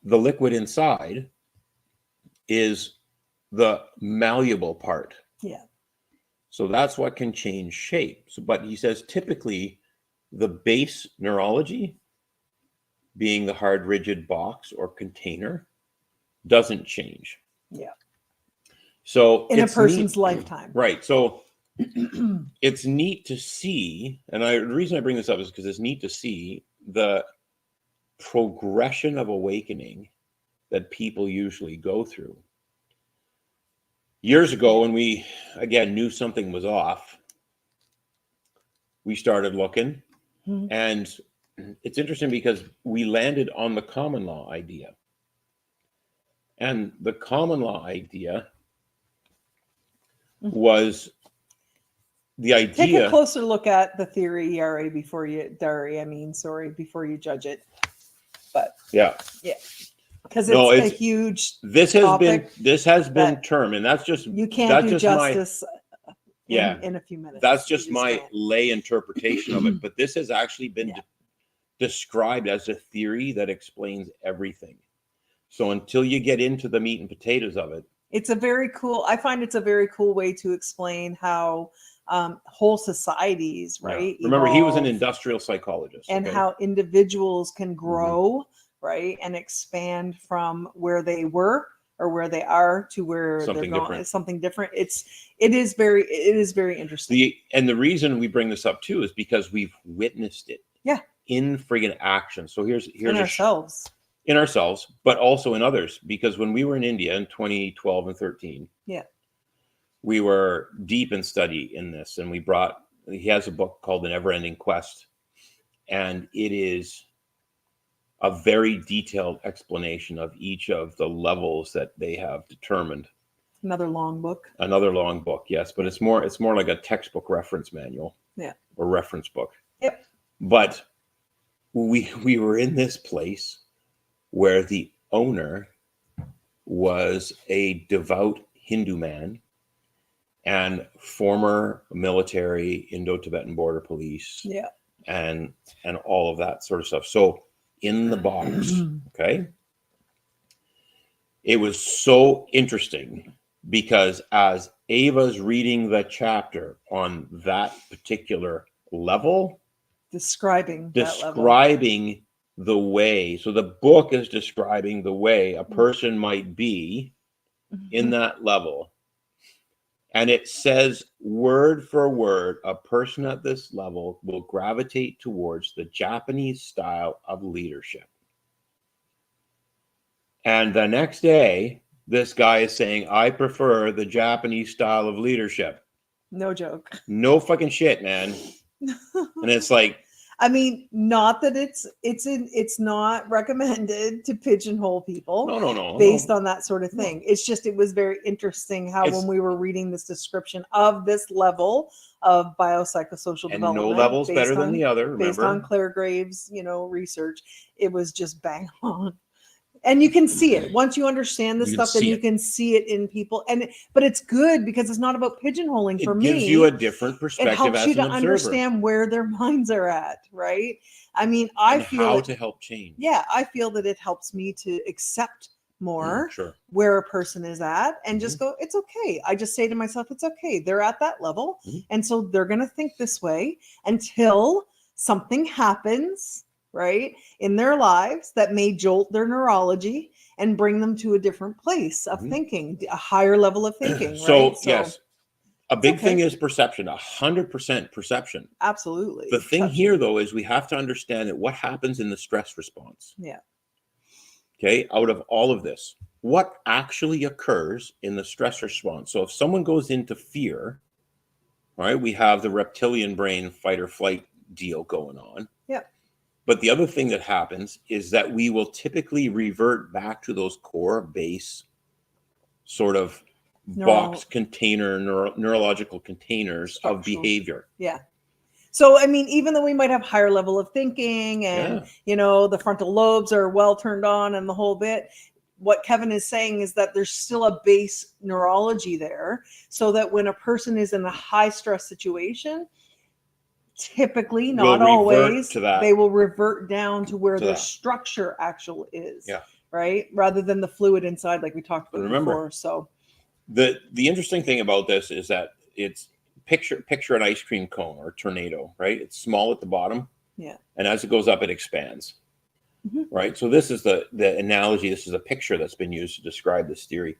B: liquid inside is the malleable part.
A: Yeah.
B: So that's what can change shape. So, but he says typically the base neurology, being the hard rigid box or container, doesn't change.
A: Yeah.
B: So
A: in a person's lifetime.
B: Right. So it's neat to see, and the reason I bring this up is because it's neat to see the progression of awakening that people usually go through. Years ago, when we, again, knew something was off, we started looking. Mm-hmm. And it's interesting because we landed on the common law idea. And the common law idea was the idea.
A: Take a closer look at the theory, before you judge it. But
B: yeah,
A: because it's a huge.
B: This has been termed, and that's just
A: you can't do justice. In a few minutes.
B: That's just my lay interpretation of it. But this has actually been described as a theory that explains everything. So until you get into the meat and potatoes of it,
A: I find it's a very cool way to explain how whole societies, right?
B: Yeah. Remember, he was an industrial psychologist.
A: And how individuals can grow, right? And expand from where they were or where they are to where they're going. It's something different. It is very interesting.
B: And the reason we bring this up too is because we've witnessed it.
A: Yeah.
B: In friggin' action. So here's
A: in ourselves.
B: In ourselves, but also in others. Because when we were in India in 2012 and 13, we were deep in study in this, and he has a book called The Never Ending Quest, and it is a very detailed explanation of each of the levels that they have determined.
A: Another long book,
B: yes, but it's more like a textbook reference manual, or reference book.
A: Yep.
B: But we were in this place where the owner was a devout Hindu man and former military Indo-Tibetan border police, and all of that sort of stuff. So in the box, okay, it was so interesting because as Ava's reading the chapter on that particular level, describing the way, so the book is describing the way a person might be in that level. And it says word for word, a person at this level will gravitate towards the Japanese style of leadership. And the next day, this guy is saying, I prefer the Japanese style of leadership.
A: No joke.
B: No fucking shit, man. And it's like,
A: I mean, not that it's not recommended to pigeonhole people.
B: No.
A: Based on that sort of thing. No. It's just, it was very interesting how when we were reading this description of this level of biopsychosocial development.
B: And no level's better than the other, remember?
A: Based on Claire Graves', research, it was just bang on. And you can see it once you understand this stuff, then you can see it in people. But it's good because it's not about pigeonholing for me.
B: It gives you a different perspective. It helps you to
A: understand where their minds are at, right? I mean, I feel
B: how to help change.
A: Yeah, I feel that it helps me to accept more where a person is at and just go, it's okay. I just say to myself, it's okay. They're at that level. And so they're going to think this way until something happens. right, in their lives that may jolt their neurology and bring them to a different place of thinking, a higher level of thinking.
B: So,
A: right?
B: yes, a big thing is perception, 100% perception.
A: Absolutely.
B: The thing here, though, is we have to understand that what happens in the stress response.
A: Yeah.
B: Okay, out of all of this, what actually occurs in the stress response? So if someone goes into fear, right, we have the reptilian brain fight or flight deal going on.
A: Yeah.
B: But the other thing that happens is that we will typically revert back to those core base sort of box container, neurological containers of behavior.
A: Yeah. So, I mean, even though we might have higher level of thinking and, you know, the frontal lobes are well turned on and the whole bit, what Kevin is saying is that there's still a base neurology there, so that when a person is in a high stress situation, typically, not always, they will revert down to where their structure actual is, right? Rather than the fluid inside, like we talked about before. So
B: the interesting thing about this is that it's picture an ice cream cone or tornado, right? It's small at the bottom, and as it goes up, it expands, right? So this is the analogy. This is a picture that's been used to describe this theory.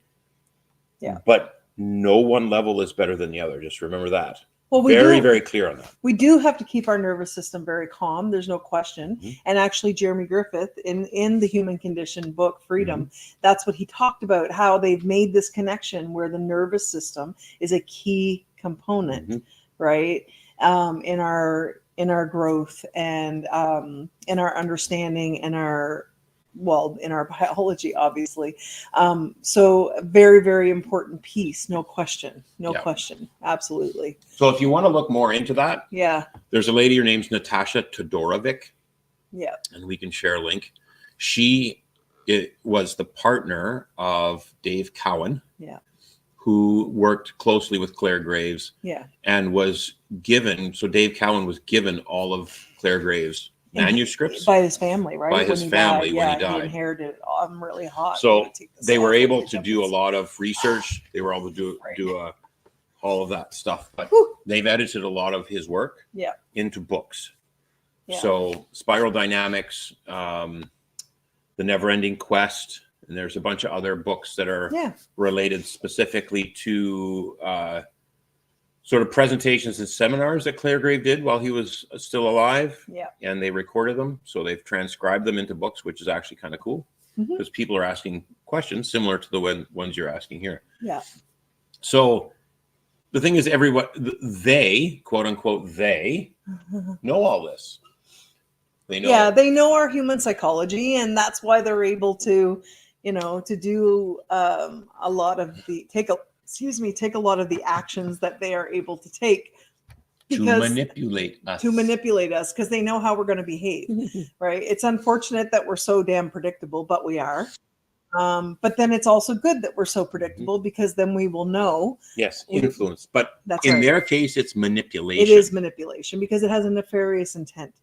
B: But no one level is better than the other. Just remember that. Well, very clear on that.
A: We do have to keep our nervous system very calm. There's no question. And actually, Jeremy Griffith in the Human Condition book, Freedom, that's what he talked about, how they've made this connection where the nervous system is a key component, right? In our growth and in our understanding and in our biology, obviously. So very, very important piece. No question. No question. Absolutely.
B: So if you want to look more into that, there's a lady, her name's Natasha Todorovic.
A: Yeah.
B: And we can share a link. She was the partner of Dave Cowan.
A: Yeah.
B: Who worked closely with Claire Graves.
A: Yeah.
B: And was given, so Dave Cowan was given all of Claire Graves' manuscripts
A: by his family, right?
B: By his family when he died.
A: He inherited it. I'm really hot.
B: So they were able to do a lot of research. They were able to do all of that stuff. But they've edited a lot of his work into books. Yeah. So Spiral Dynamics, The Never-Ending Quest, and there's a bunch of other books that are related specifically to sort of presentations and seminars that Claire Grave did while he was still alive.
A: Yeah.
B: And they recorded them. So they've transcribed them into books, which is actually kind of cool because people are asking questions similar to the ones you're asking here.
A: Yeah.
B: So the thing is, everyone, they, quote unquote, they know all this. They know.
A: Yeah, they know our human psychology, and that's why they're able to, you know, to do a lot of the take a lot of the actions that they are able to take
B: to manipulate us
A: because they know how we're going to behave. Right? It's unfortunate that we're so damn predictable, but we are. But then it's also good that we're so predictable because then we will know.
B: Yes, influence. But in their case, it's manipulation.
A: It is manipulation because it has a nefarious intent.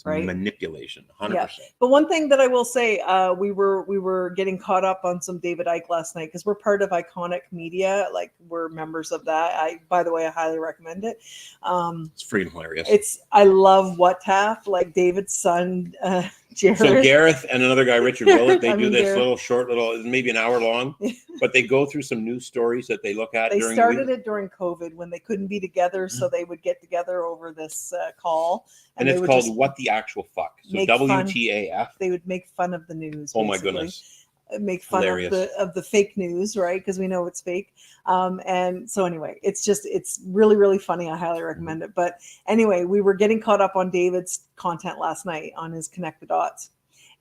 A: Right?
B: Manipulation, 100%.
A: Yeah. But one thing that I will say, we were getting caught up on some David Icke last night because we're part of Iconic Media, like we're members of that. By the way, I highly recommend it.
B: It's freaking hilarious.
A: I love What Taff, like David's son, Jared.
B: So Gareth and another guy, Richard Willett, they do this short little, maybe an hour long, but they go through some news stories that they look at.
A: They started it during COVID when they couldn't be together, so they would get together over this call.
B: And it's called What the Actual Fuck. So WTAF.
A: They would make fun of the news.
B: Oh my goodness.
A: Make fun of the fake news, right? Because we know it's fake. And so anyway, it's really, really funny. I highly recommend it. But anyway, we were getting caught up on David's content last night on his Connect the Dots.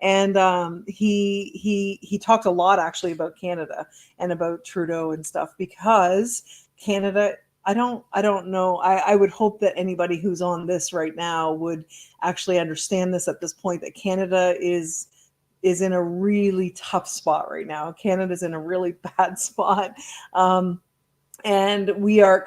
A: And he talked a lot actually about Canada and about Trudeau and stuff because Canada, I don't know. I would hope that anybody who's on this right now would actually understand this at this point, that Canada is in a really tough spot right now. Canada's in a really bad spot. And we are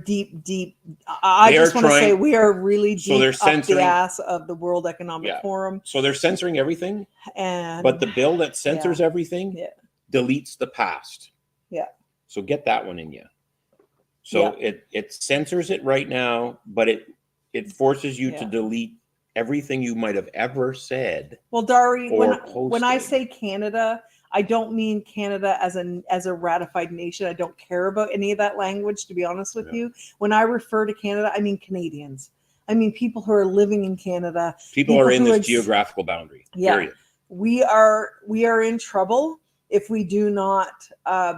A: deep. I just want to say we are really deep up the ass of the World Economic Forum.
B: So they're censoring everything. But the bill that censors everything deletes the past.
A: Yeah.
B: So get that one in you. So it censors it right now, but it forces you to delete everything you might have ever said.
A: Well, Dari, when I
B: posted.
A: say Canada, I don't mean Canada as a ratified nation. I don't care about any of that language, to be honest with you. When I refer to Canada, I mean Canadians. I mean people who are living in Canada.
B: People are in this geographical boundary.
A: Yeah.
B: Period.
A: We are in trouble if we do not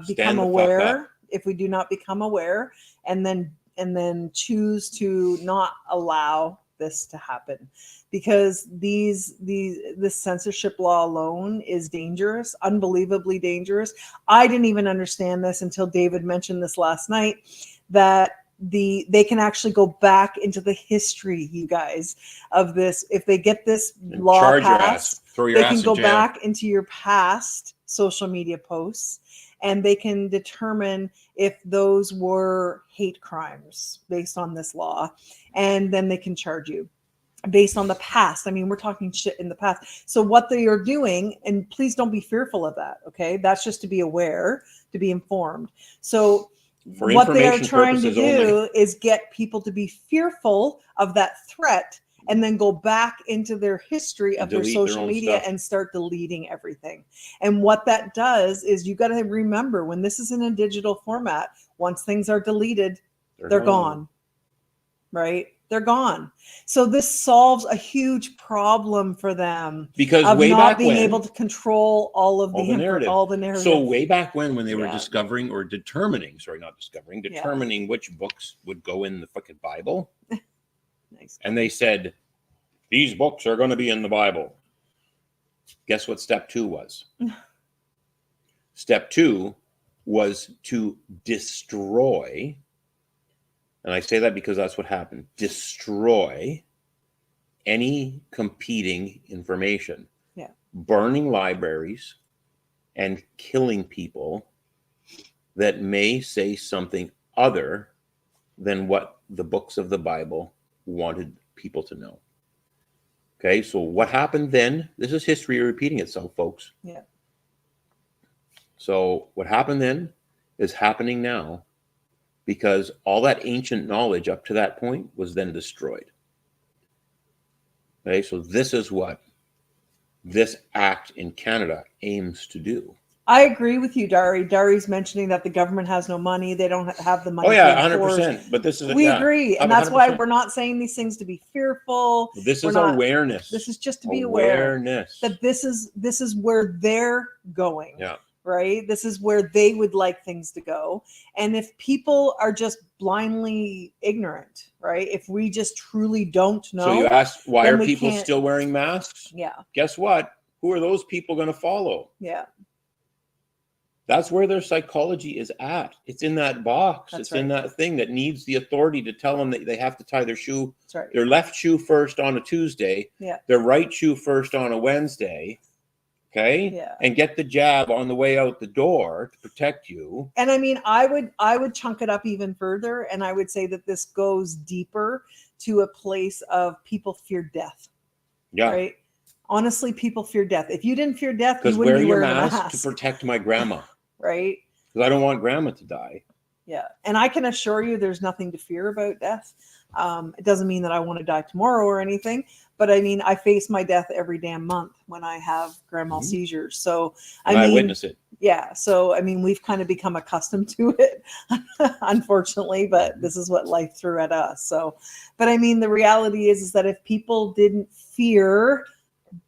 A: become aware. If we do not become aware and then choose to not allow this to happen, because this censorship law alone is dangerous, unbelievably dangerous. I didn't even understand this until David mentioned this last night, that they can actually go back into the history, you guys, of this. If they get this law passed, they can go back into your past social media posts and they can determine if those were hate crimes based on this law. And then they can charge you based on the past. I mean, we're talking shit in the past. So what they are doing, and please don't be fearful of that, okay? That's just to be aware, to be informed. So what they are trying to do is get people to be fearful of that threat and then go back into their history of their social media and start deleting everything. And what that does is, you got to remember, when this is in a digital format, once things are deleted, they're gone, right? They're gone. So this solves a huge problem for them,
B: because
A: of
B: way
A: not
B: back
A: being
B: when,
A: able to control all the narrative.
B: So way back when they were discovering or determining which books would go in the fucking Bible. Nice. And they said, these books are going to be in the Bible. Guess what step 2 was? Step 2 was to destroy, and I say that because that's what happened, destroy any competing information. Yeah. Burning libraries and killing people that may say something other than what the books of the Bible wanted people to know. Okay, so what happened then? This is history repeating itself, folks. Yeah. So what happened then is happening now, because all that ancient knowledge up to that point was then destroyed. Okay, so this is what this act in Canada aims to do. I agree with you, Dari. Dari's mentioning that the government has no money. They don't have the money. Oh yeah, 100%. But this is we agree, and that's 100%. Why we're not saying these things to be fearful. This is awareness. This is just to be aware that this is where they're going. Yeah. Right. This is where they would like things to go. And if people are just blindly ignorant, right? If we just truly don't know. So you asked, why are people still wearing masks? Yeah. Guess what? Who are those people going to follow? Yeah. That's where their psychology is at. It's in that box. That's in that thing that needs the authority to tell them that they have to tie their shoe, their left shoe first on a Tuesday, their right shoe first on a Wednesday. Okay. Yeah. And get the jab on the way out the door to protect you. And I mean, I would chunk it up even further. And I would say that this goes deeper to a place of people fear death. Yeah. Right. Honestly, people fear death. If you didn't fear death, you wouldn't be wearing a mask to protect my grandma. Right. Because I don't want grandma to die. Yeah. And I can assure you there's nothing to fear about death. It doesn't mean that I want to die tomorrow or anything, but I mean, I face my death every damn month when I have grand mal seizures. So I witness it. Yeah. So, I mean, we've kind of become accustomed to it, unfortunately, but this is what life threw at us. So, but I mean, the reality is that if people didn't fear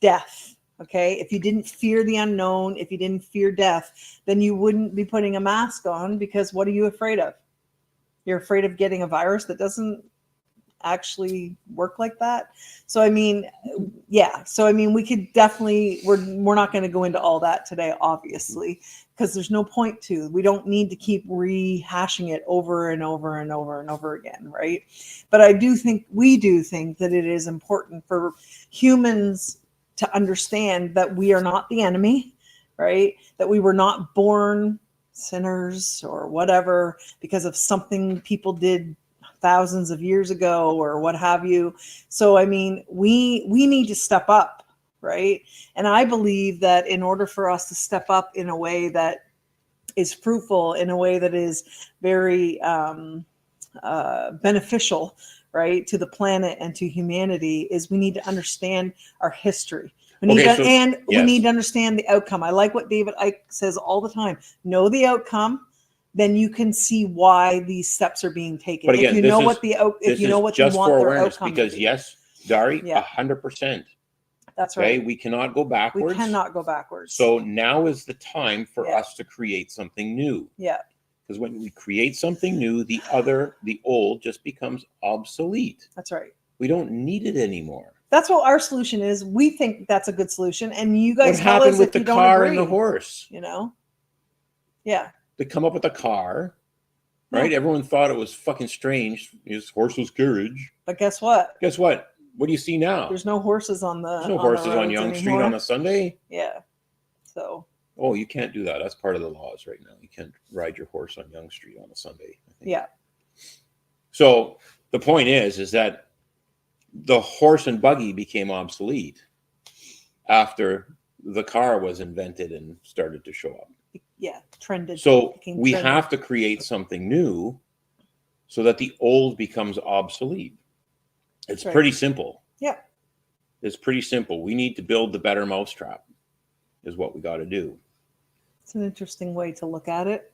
B: death, okay, if you didn't fear the unknown, if you didn't fear death, then you wouldn't be putting a mask on, because what are you afraid of? You're afraid of getting a virus that doesn't actually work like that. So I mean, yeah. So I mean, we could definitely, we're not going to go into all that today, obviously, because there's no point to. We don't need to keep rehashing it over and over and over and over again, right? But we do think that it is important for humans to understand that we are not the enemy, right? That we were not born sinners or whatever because of something people did thousands of years ago or what have you. So, I mean, we need to step up, right? And I believe that in order for us to step up in a way that is fruitful, in a way that is very beneficial,
A: right, to the planet and to humanity is we need to understand our history. We need we need to understand the outcome. I like what David Icke says all the time. Know the outcome, then you can see why these steps are being taken.
B: But again,
A: if you know what the if you know what you want their outcome
B: because
A: to be.
B: yes, Dari, 100%.
A: That's right.
B: Okay? We cannot go backwards.
A: We cannot go backwards.
B: So now is the time for us to create something new.
A: Yeah.
B: Because when we create something new, the old just becomes obsolete.
A: That's right.
B: We don't need it anymore.
A: That's what our solution is. We think that's a good solution, and you guys
B: what happened with the car and the horse?
A: You know, yeah.
B: They come up with a car, right? Yeah. Everyone thought it was fucking strange. It's horseless carriage.
A: But guess what?
B: Guess what? What do you see now?
A: There's no horses on the.
B: There's no horses on Yonge Street on a Sunday.
A: Yeah. So.
B: Oh, you can't do that. That's part of the laws right now. You can't ride your horse on Yonge Street on a Sunday, I think.
A: Yeah.
B: So the point is that the horse and buggy became obsolete after the car was invented and started to show up.
A: Yeah, trended.
B: So we have to create something new so that the old becomes obsolete. It's pretty simple.
A: Yeah.
B: It's pretty simple. We need to build the better mousetrap is what we got to do.
A: It's an interesting way to look at it.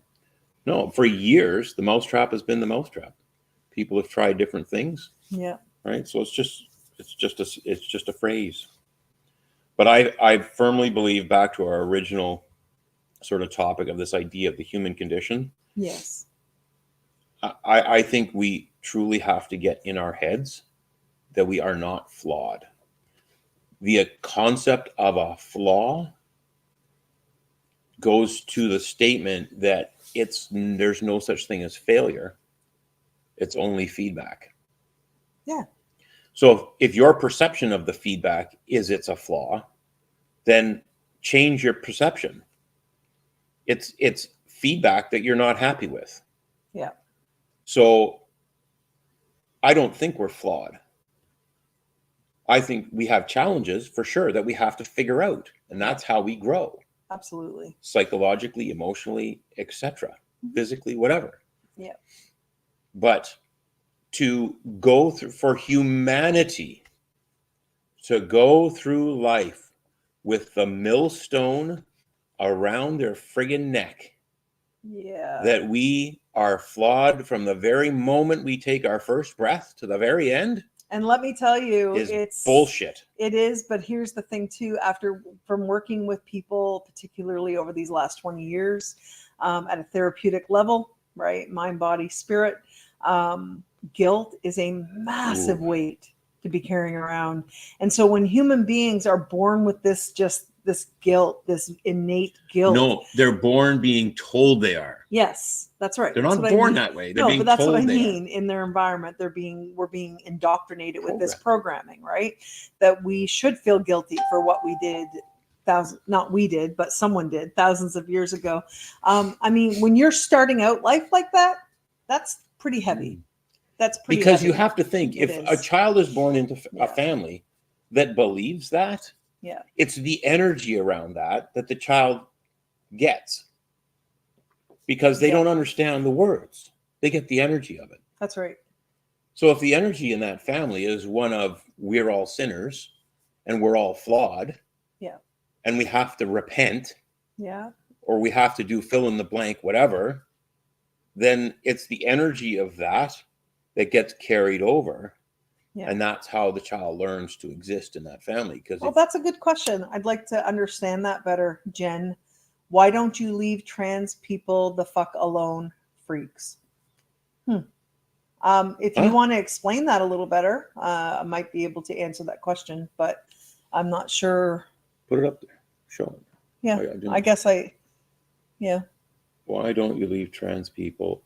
B: No, for years, the mousetrap has been the mousetrap. People have tried different things.
A: Yeah.
B: Right. So it's just a phrase. But I firmly believe, back to our original sort of topic of this idea of the human condition.
A: Yes.
B: I think we truly have to get in our heads that we are not flawed. The concept of a flaw goes to the statement that there's no such thing as failure. It's only feedback.
A: Yeah.
B: So if your perception of the feedback is it's a flaw, then change your perception. It's feedback that you're not happy with.
A: Yeah.
B: So I don't think we're flawed. I think we have challenges for sure that we have to figure out, and that's how we grow.
A: Absolutely.
B: Psychologically, emotionally, etc. Physically, whatever.
A: Yeah.
B: But to go through, for humanity to go through life with the millstone around their friggin' neck, that we are flawed from the very moment we take our first breath to the very end.
A: And let me tell you,
B: it's bullshit.
A: It is, but here's the thing too. From working with people, particularly over these last 20 years, at a therapeutic level, right? Mind, body, spirit. Guilt is a massive weight to be carrying around. And so when human beings are born with this guilt, this innate guilt.
B: No, they're born being told they are.
A: Yes, that's right.
B: They're not born that way. They're being
A: but that's
B: told
A: what I mean. In their environment, we're being indoctrinated with this programming, right? That we should feel guilty for what we did. Not we did, but someone did thousands of years ago. I mean, when you're starting out life like that, that's pretty heavy. That's pretty
B: because
A: heavy.
B: You have to think, if a child is born into a family that believes that, it's the energy around that the child gets, because they don't understand the words. They get the energy of it.
A: That's right.
B: So if the energy in that family is one of we're all sinners and we're all flawed, and we have to repent, or we have to do fill in the blank, whatever, then it's the energy of that gets carried over. And that's how the child learns to exist in that family.
A: Well, that's a good question. I'd like to understand that better, Jen. Why don't you leave trans people the fuck alone, freaks? If you want to explain that a little better, I might be able to answer that question, but I'm not sure.
B: Put it up there. Show it.
A: Yeah, I guess
B: Why don't you leave trans people?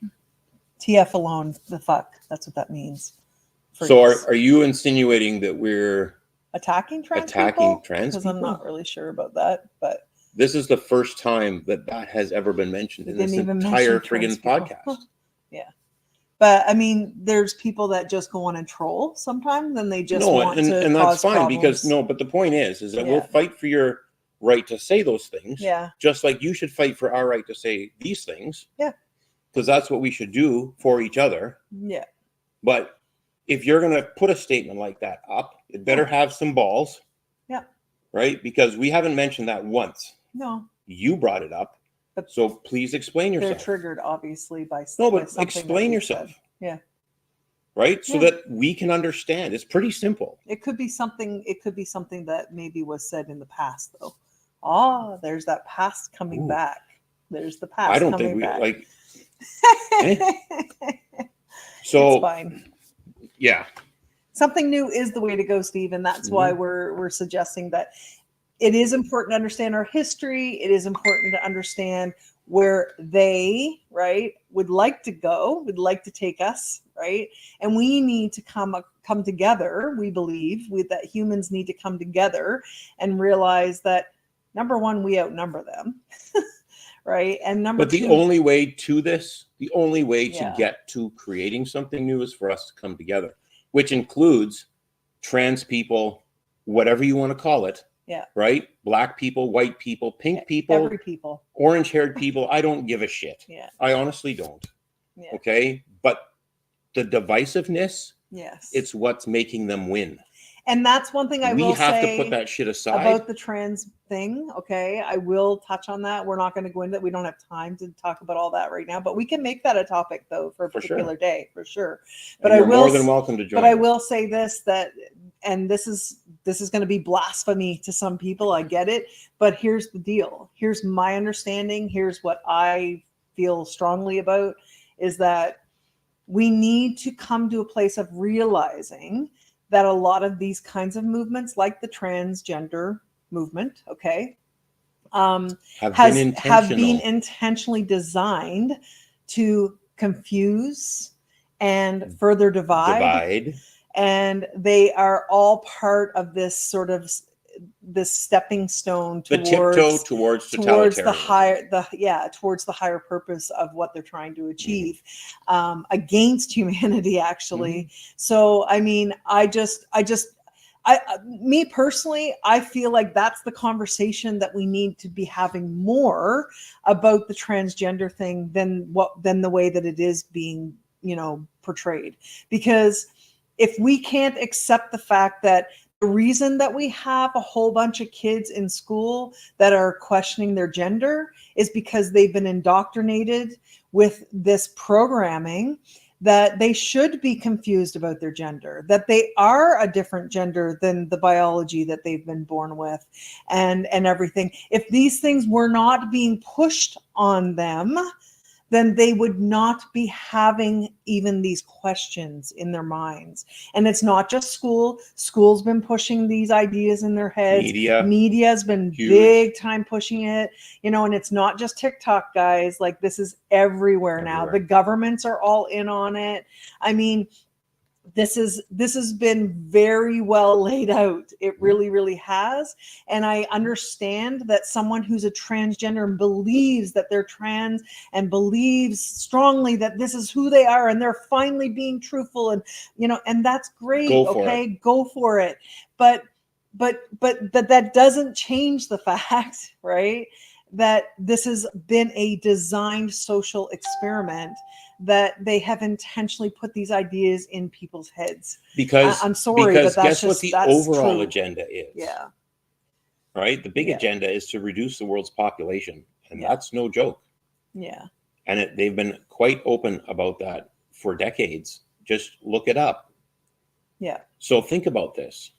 A: TF alone, the fuck. That's what that means.
B: So are you insinuating that we're
A: attacking trans people? Because I'm not really sure about that, but
B: this is the first time that has ever been mentioned in this entire friggin' podcast.
A: Yeah. But I mean, there's people that just go on and troll sometimes, and they just want to
B: and
A: cause
B: that's fine
A: problems.
B: but the point is that we'll fight for your right to say those things.
A: Yeah.
B: Just like you should fight for our right to say these things.
A: Yeah.
B: Because that's what we should do for each other.
A: Yeah.
B: But if you're going to put a statement like that up, it better have some balls.
A: Yeah.
B: Right? Because we haven't mentioned that once.
A: No.
B: You brought it up.
A: But
B: so please explain yourself.
A: They're triggered, obviously, by
B: no, but
A: something
B: explain yourself.
A: Said. Yeah.
B: Right? So that we can understand. It's pretty simple.
A: It could be something that maybe was said in the past, though. Oh, there's that past coming back. There's the past.
B: I don't
A: coming
B: think we
A: back.
B: like. So
A: it's fine.
B: Yeah.
A: Something new is the way to go, Steve, and that's why we're suggesting that it is important to understand our history. It is important to understand where they, right, would like to go, would like to take us, right? And we need to come together. We believe that humans need to come together and realize that, number one, we outnumber them, right? And number two,
B: the only way to this, the only way to get to creating something new is for us to come together, which includes trans people, whatever you want to call it.
A: Yeah.
B: Right? Black people, white people, pink people,
A: every people,
B: orange-haired people. I don't give a shit.
A: Yeah.
B: I honestly don't.
A: Yeah.
B: Okay? But the divisiveness,
A: yes,
B: it's what's making them win.
A: And that's one thing
B: we have to put that shit aside.
A: About the trans thing, okay? I will touch on that. We're not going to go into that. We don't have time to talk about all that right now, but we can make that a topic, though, for a particular day, for sure. But
B: you're more than welcome to join.
A: But I will say this, and this is going to be blasphemy to some people. I get it. But here's the deal. Here's my understanding. Here's what I feel strongly about, is that we need to come to a place of realizing that a lot of these kinds of movements, like the transgender movement, okay, have been intentionally designed to confuse and further divide. And they are all part of this sort of stepping stone towards the higher purpose of what they're trying to achieve, against humanity, actually. So I mean, me personally, I feel like that's the conversation that we need to be having more about the transgender thing than the way that it is being, portrayed. Because if we can't accept the fact that the reason that we have a whole bunch of kids in school that are questioning their gender is because they've been indoctrinated with this programming that they should be confused about their gender, that they are a different gender than the biology that they've been born with, and everything. If these things were not being pushed on them, then they would not be having even these questions in their minds. And it's not just school. School's been pushing these ideas in their heads. Media's been big time pushing it, and it's not just TikTok, guys. Like, this is everywhere now. The governments are all in on it. I mean, this has been very well laid out. It really, really has. And I understand that someone who's a transgender and believes that they're trans and believes strongly that this is who they are and they're finally being truthful, and and that's great. Go for it. But that doesn't change the fact, right, that this has been a designed social experiment, that they have intentionally put these ideas in people's heads.
B: Because
A: I'm sorry,
B: because
A: but
B: guess what the overall agenda is?
A: Yeah.
B: Right? The big agenda is to reduce the world's population. And that's no joke.
A: Yeah.
B: And they've been quite open about that for decades. Just look it up.
A: Yeah.
B: So think about this.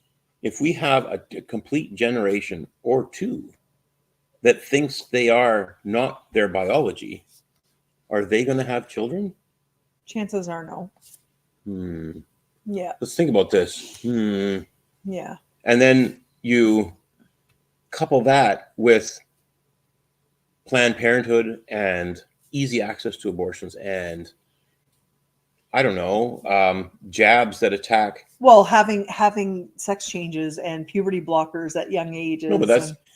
B: If we have a complete generation or two that thinks they are not their biology, are they going to have children?
A: Chances are no. Yeah.
B: Let's think about this.
A: Yeah.
B: And then you couple that with Planned Parenthood and easy access to abortions and, I don't know, jabs that attack.
A: Well, having sex changes and puberty blockers at young ages.
B: No, but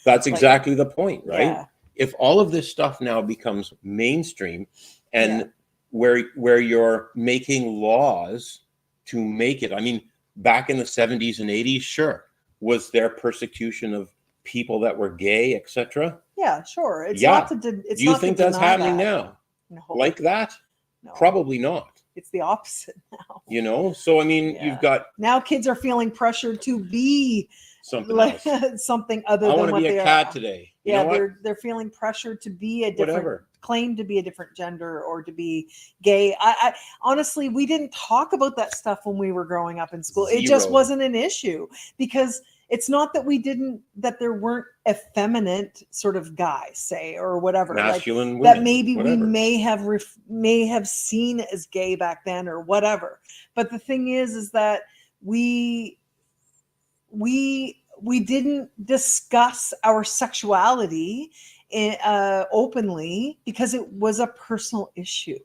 B: that's exactly the point, right? Yeah. If all of this stuff now becomes mainstream, and where you're making laws to make it, I mean, back in the 70s and 80s, sure, was there persecution of people that were gay, etc.?
A: Yeah, sure.
B: Do you think that's happening now?
A: No.
B: Like that?
A: No.
B: Probably not.
A: It's the opposite now.
B: You know? So, I mean, you've got...
A: Now kids are feeling pressured to be
B: something else.
A: something other
B: I
A: than
B: want to
A: what
B: be
A: they
B: a cat
A: are.
B: today. You
A: Yeah,
B: know what?
A: they're feeling pressured to be a different...
B: Whatever.
A: Claim to be a different gender or to be gay. I honestly, we didn't talk about that stuff when we were growing up in school. It just wasn't an issue, because it's not that there weren't effeminate sort of guys, say, or whatever,
B: masculine
A: like,
B: women,
A: that maybe
B: whatever.
A: we may have seen as gay back then or whatever. But the thing is that we didn't discuss our sexuality openly because it was a personal issue.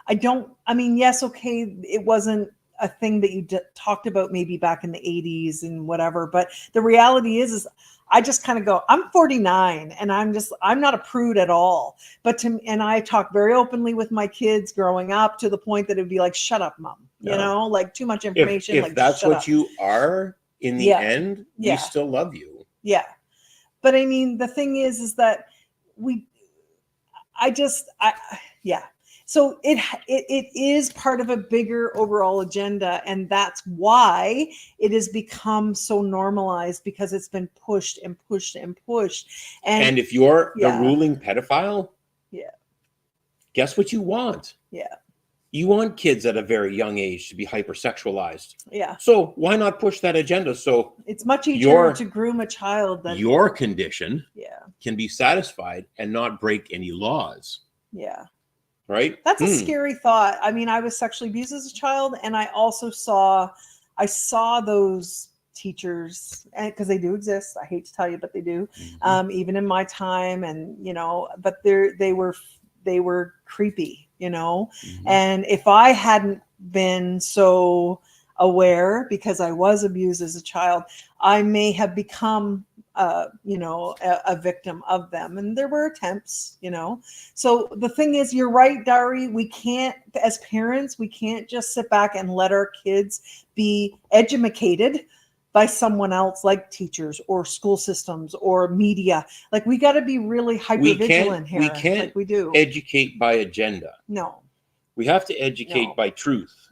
A: Yes, okay, it wasn't a thing that you talked about maybe back in the 80s and whatever, but the reality is I just kind of go, I'm 49 and I'm not a prude at all. And I talk very openly with my kids growing up, to the point that it'd be like, shut up, mom, you know, like too much information.
B: If
A: like,
B: that's
A: shut
B: what
A: up.
B: you are in the end, we still love you.
A: Yeah. But I mean, the thing is that so it is part of a bigger overall agenda, and that's why it has become so normalized, because it's been pushed and pushed and pushed.
B: And if you're the ruling pedophile, guess what you want? You want kids at a very young age to be hypersexualized. So why not push that agenda? So
A: it's much easier to groom a child than
B: your condition can be satisfied and not break any laws. Right?
A: That's a scary thought. I mean, I was sexually abused as a child, and I also saw those teachers, because they do exist. I hate to tell you, but they do. Even in my time, and you know, but they were creepy, you know. And if I hadn't been so aware, because I was abused as a child, I may have become a victim of them. And there were attempts, you know. So the thing is, you're right, Dari, we can't, as parents, we can't just sit back and let our kids be educated by someone else, like teachers or school systems or media. Like, we got to be really hyper vigilant here.
B: We can't
A: like we do.
B: Educate by agenda.
A: No.
B: We have to educate by truth.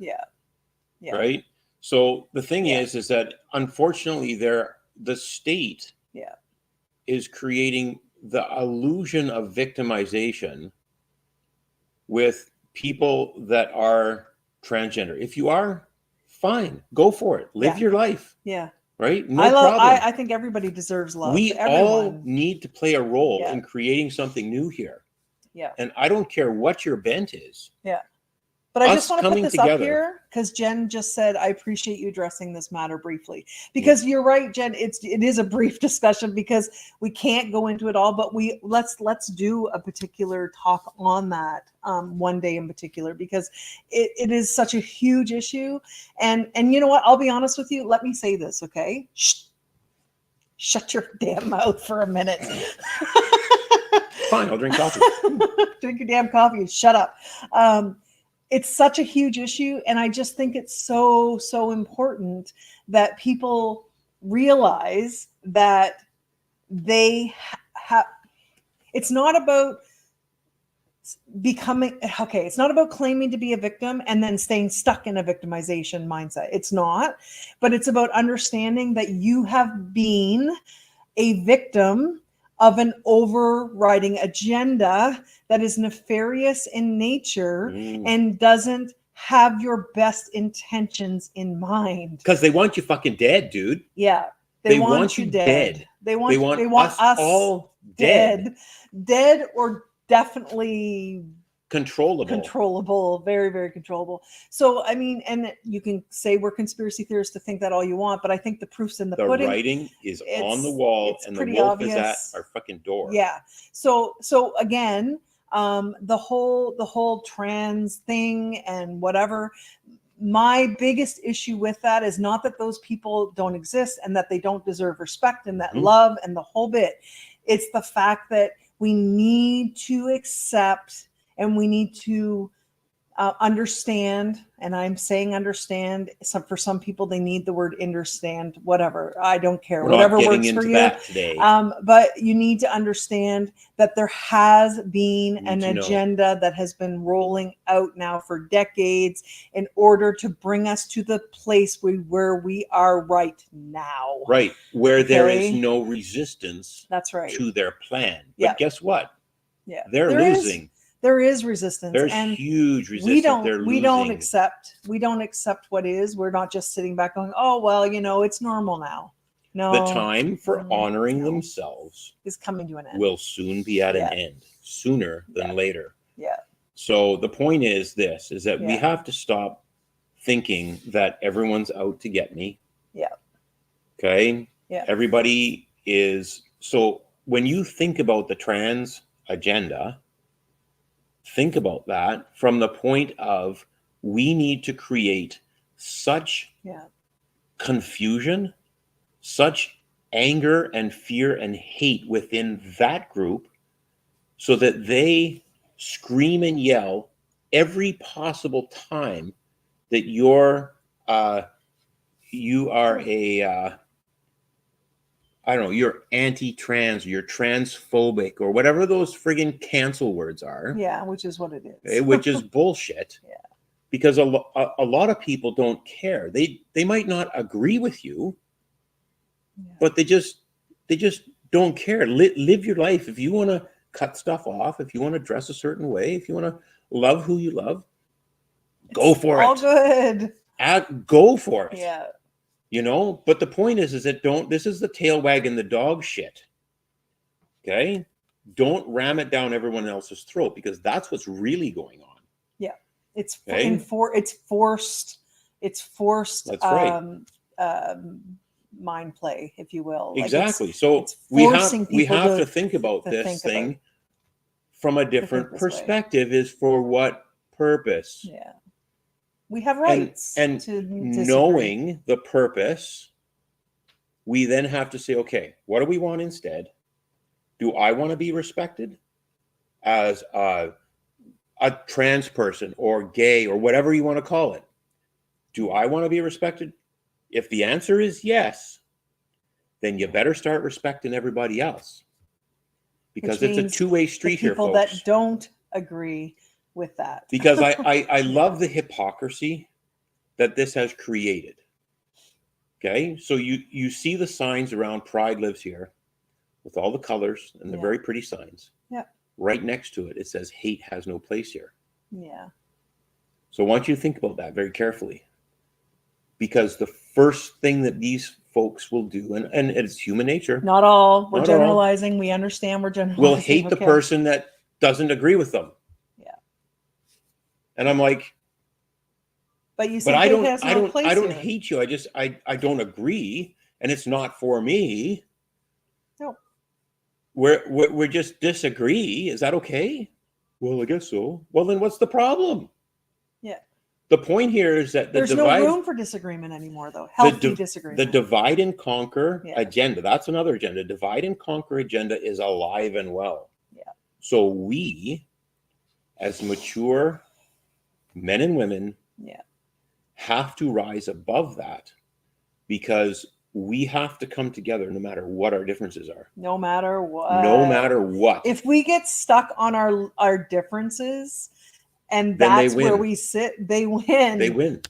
B: Right? So the thing is that unfortunately the state is creating the illusion of victimization with people that are transgender. If you are, fine, go for it. Live your life. Right? No problem.
A: I think everybody deserves love.
B: We all need to play a role in creating something new here. And I don't care what your bent is.
A: But I just want to put this up here, because Jen just said, I appreciate you addressing this matter briefly. Because you're right, Jen, it is a brief discussion, because we can't go into it all, but let's do a particular talk on that one day in particular, because it is such a huge issue. And you know what? I'll be honest with you. Let me say this, okay? Shut your damn mouth for a minute.
B: Fine, I'll drink coffee.
A: Drink your damn coffee and shut up. It's such a huge issue, and I just think it's so important that people realize that they have. It's not about becoming okay. It's not about claiming to be a victim and then staying stuck in a victimization mindset. It's not, but it's about understanding that you have been a victim of an overriding agenda that is nefarious in nature and doesn't have your best intentions in mind.
B: Because they want you fucking dead, dude.
A: Yeah. They want you dead. They want us all dead. Dead, or definitely controllable, very, very controllable. So I mean, and you can say we're conspiracy theorists to think that all you want, but I think the proof's in the pudding.
B: The writing is on the wall, and the wolf is at our fucking door.
A: So again, the whole trans thing and whatever, my biggest issue with that is not that those people don't exist and that they don't deserve respect and that love and the whole bit. It's the fact that we need to accept and we need to understand, and I'm saying understand. For some people, they need the word understand. Whatever, I don't care.
B: We're
A: Whatever
B: not getting
A: works
B: into
A: for you.
B: that today.
A: But you need to understand that there has been an
B: to
A: agenda that has been rolling out now for decades in order to bring us to the place where we are right now.
B: Right, where there is no resistance.
A: That's right.
B: To their plan.
A: Yeah.
B: But guess what?
A: Yeah,
B: they're losing.
A: There is resistance.
B: There's
A: and
B: huge resistance.
A: We don't accept what is. We're not just sitting back going, oh, well, you know, it's normal now. No.
B: The time for honoring themselves
A: is coming to an end.
B: Will soon be at an end, sooner than later.
A: Yeah.
B: So the point is this, is that we have to stop thinking that everyone's out to get me.
A: Yeah.
B: Okay?
A: Yeah.
B: Everybody is. So when you think about the trans agenda, think about that from the point of we need to create such confusion, such anger and fear and hate within that group so that they scream and yell every possible time that you are I don't know, you're anti-trans, you're transphobic, or whatever those friggin' cancel words are.
A: Yeah, which is what it is.
B: Which is bullshit.
A: Yeah.
B: Because a lot of people don't care. They might not agree with you, but they just don't care. Live your life. If you want to cut stuff off, if you want to dress a certain way, if you want to love who you love, go for it.
A: All good.
B: Go for it.
A: Yeah.
B: You know, but the point is that this is the tail wagging the dog shit. Okay? Don't ram it down everyone else's throat, because that's what's really going on.
A: Yeah. It's forced. That's
B: right.
A: Mind play, if you will.
B: Exactly. So we have to think about this thing from a different perspective. Is for what purpose?
A: Yeah. We have rights.
B: And
A: to
B: knowing the purpose, we then have to say, okay, what do we want instead? Do I want to be respected as a trans person or gay or whatever you want to call it? Do I want to be respected? If the answer is yes, then you better start respecting everybody else, because it's a two-way street here, folks.
A: People that don't agree with that.
B: Because I love the hypocrisy that this has created. Okay, so you see the signs around Pride Lives Here with all the colors and the very pretty signs.
A: Yeah.
B: Right next to it, it says hate has no place here.
A: Yeah.
B: So I want you to think about that very carefully, because the first thing that these folks will do, and it's human nature.
A: Not all. We're generalizing. We understand we're generalizing.
B: Will hate the person that doesn't agree with them. And I'm like,
A: but you said
B: I don't
A: hate
B: you. I don't agree, and it's not for me.
A: No.
B: We're just disagree. Is that okay? Well, I guess so. Well, then what's the problem?
A: Yeah.
B: The point here is that
A: there's no room for disagreement anymore, though. Healthy disagreement.
B: The divide and conquer agenda. That's another agenda. Divide and conquer agenda is alive and well.
A: Yeah.
B: So we, as mature men and women, have to rise above that, because we have to come together no matter what our differences are.
A: No matter what. If we get stuck on our differences, and that's where we sit, they win.
B: They win.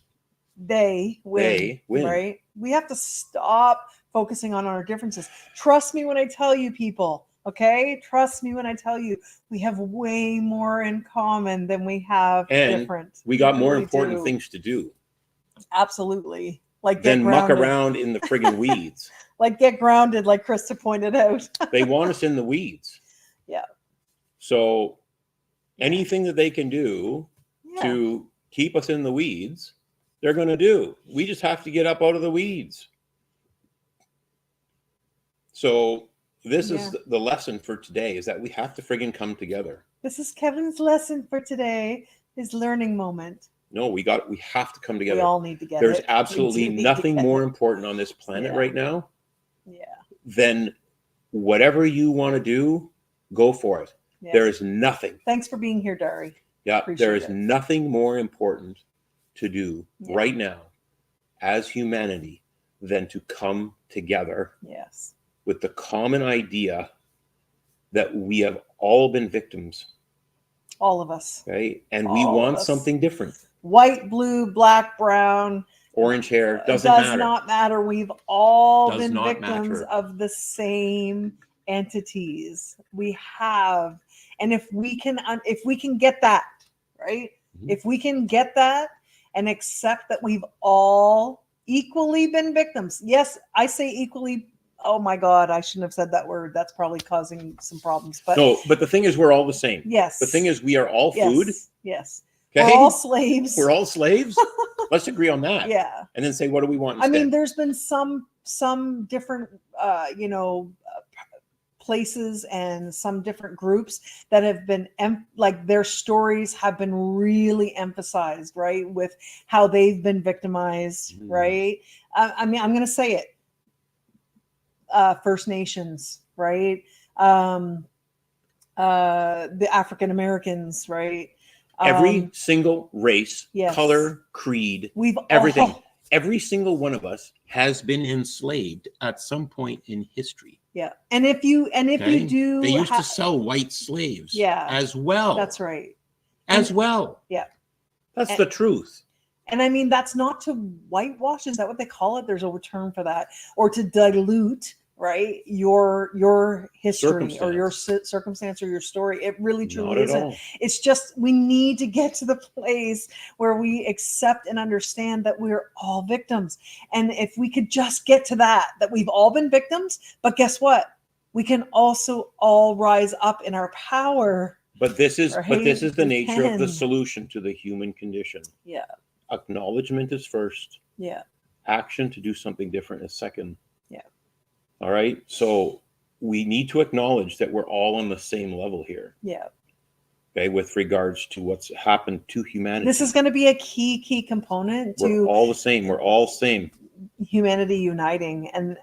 A: They win. Right? We have to stop focusing on our differences. Trust me when I tell you, people. Okay, trust me when I tell you, we have way more in common than we have different.
B: We got more important things to do.
A: Absolutely. Like
B: then muck around in the friggin' weeds.
A: Like get grounded, like Krista pointed out.
B: They want us in the weeds.
A: Yeah.
B: So anything that they can do to keep us in the weeds, they're going to do. We just have to get up out of the weeds. So this is the lesson for today, is that we have to friggin' come together.
A: This is Kevin's lesson for today, his learning moment.
B: No, we have to come together.
A: We all need to get
B: There's absolutely nothing more important on this planet right now than whatever you want to do, go for it. Yeah. There is nothing.
A: Thanks for being here, Dari.
B: Yeah,
A: Appreciate
B: there is
A: it.
B: nothing more important to do right now as humanity than to come together with the common idea that we have all been victims.
A: All of us.
B: Right? And we want something different.
A: White, blue, black, brown,
B: orange hair, does
A: not matter. We've all been victims of the same entities. We have. And if we can get that, right? Mm-hmm. If we can get that and accept that we've all equally been victims. Yes, I say equally. Oh my God, I shouldn't have said that word. That's probably causing some problems. But
B: no, but the thing is, we're all the same.
A: Yes.
B: The thing is, we are all food.
A: Yes.
B: Okay?
A: We're all slaves.
B: We're all slaves. Let's agree on that.
A: Yeah.
B: And then say, what do we want instead?
A: I mean, there's been some different, places and some different groups that have been like their stories have been really emphasized, right? With how they've been victimized, right? I mean, I'm going to say it. First Nations, right? The African Americans, right?
B: Every single race, color, creed, everything. Every single one of us has been enslaved at some point in history.
A: Yeah. And if you do,
B: they used to sell white slaves as well.
A: That's right.
B: Well.
A: Yeah.
B: That's the truth.
A: And I mean, that's not to whitewash. Is that what they call it? There's a term for that. Or to dilute, right, your history or your circumstance or your story. It really truly isn't. It's just we need to get to the place where we accept and understand that we're all victims. And if we could just get to that we've all been victims, but guess what? We can also all rise up in our power.
B: But this is the nature of the solution to the human condition.
A: Yeah.
B: Acknowledgement is first.
A: Yeah.
B: Action to do something different is second.
A: Yeah.
B: All right. So we need to acknowledge that we're all on the same level here.
A: Yeah.
B: Okay. With regards to what's happened to humanity.
A: This is going to be a key component to
B: we're all the same. We're all same.
A: Humanity uniting and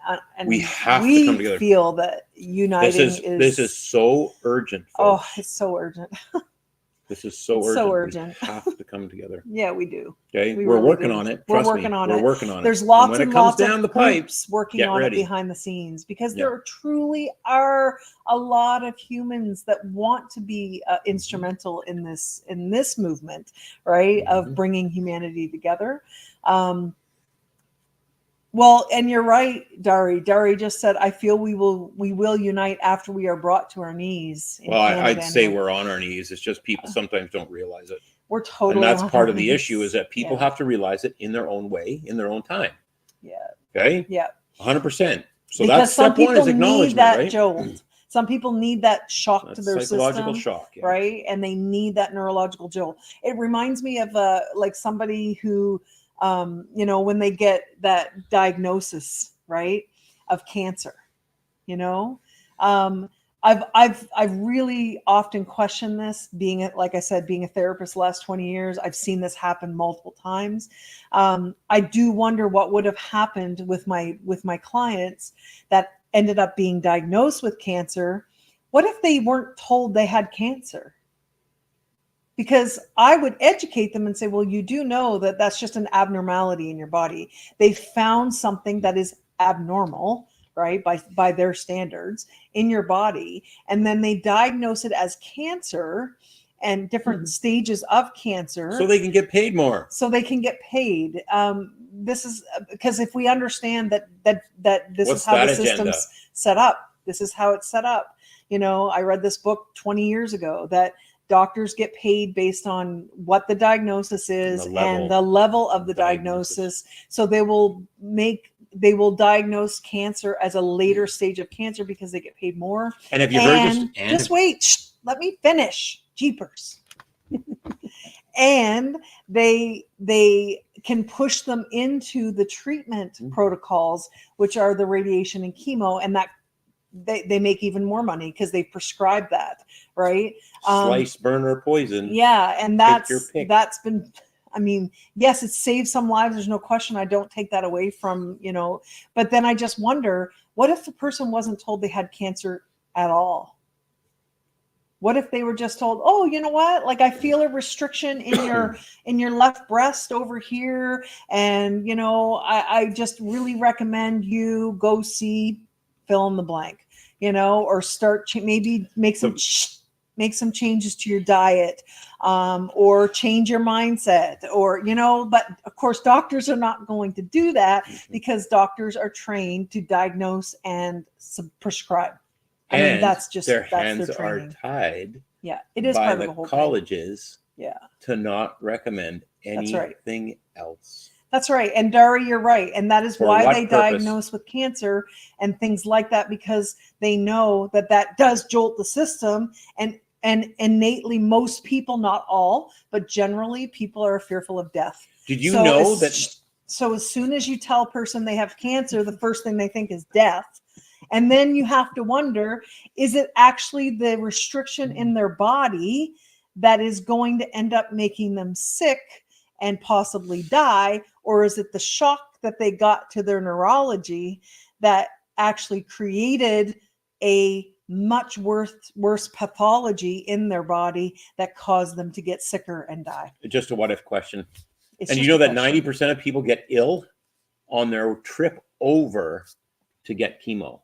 B: we have to come together.
A: Feel that uniting
B: this is so urgent. Folks.
A: Oh, it's so urgent.
B: This is so urgent. We have to come together.
A: Yeah, we do.
B: Okay, we're really working on it. Trust me, we're working on it.
A: There's lots and lots
B: down
A: of groups working on it behind the scenes because there truly are a lot of humans that want to be instrumental in this movement, right? Mm-hmm. Of bringing humanity together. Well, and you're right, Dari. Dari just said, I feel we will unite after we are brought to our knees.
B: Well, I'd say we're on our knees. It's just people sometimes don't realize it.
A: We're totally
B: and that's part of the issue is that people have to realize it in their own way, in their own time.
A: Yeah.
B: Okay?
A: Yeah.
B: 100%. So
A: because
B: that's step one is acknowledgement,
A: that
B: right?
A: jolt. Some people need that shock to their
B: psychological
A: system,
B: shock,
A: right? And they need that neurological jolt. It reminds me of like somebody who when they get that diagnosis, right, of cancer, I've really often questioned this like I said, being a therapist the last 20 years, I've seen this happen multiple times. I do wonder what would have happened with my clients that ended up being diagnosed with cancer. What if they weren't told they had cancer? Because I would educate them and say, well, you do know that that's just an abnormality in your body. They found something that is abnormal, right, by their standards in your body. And then they diagnose it as cancer and different stages of cancer.
B: So they can get paid more.
A: So they can get paid. This is because if we understand that this is how the system's set up. This is how it's set up. I read this book 20 years ago that doctors get paid based on what the diagnosis is and the level of the diagnosis. So they will diagnose cancer as a later stage of cancer because they get paid more.
B: And have you heard this?
A: Just wait, let me finish. Jeepers. And they can push them into the treatment protocols, which are the radiation and chemo, and that they make even more money because they prescribe that, right?
B: Slice, burn, or poison.
A: Yeah, and that's been, I mean, yes, it saves some lives. There's no question. I don't take that away from, but then I just wonder, what if the person wasn't told they had cancer at all? What if they were just told, oh, you know what? Like, I feel a restriction in your left breast over here. And, you know, I just really recommend you go see fill in the blank, you know, or start maybe make some changes to your diet, or change your mindset, or, you know, but of course, doctors are not going to do that because doctors are trained to diagnose and prescribe. I mean, that's just
B: their
A: their
B: hands are
A: training.
B: tied.
A: Yeah, it is
B: by
A: part of
B: the
A: the whole
B: colleges.
A: thing. Yeah,
B: to not recommend anything else.
A: That's right. And Dari, you're right. And that is why they diagnose with cancer and things like that, because they know that that does jolt the system. And innately, most people, not all, but generally, people are fearful of death.
B: Did you know that?
A: So as soon as you tell a person they have cancer, the first thing they think is death. And then you have to wonder, is it actually the restriction in their body that is going to end up making them sick and possibly die? Or is it the shock that they got to their neurology that actually created a much worse pathology in their body that caused them to get sicker and die?
B: Just a what if question. And you know that 90% of people get ill on their trip over to get chemo.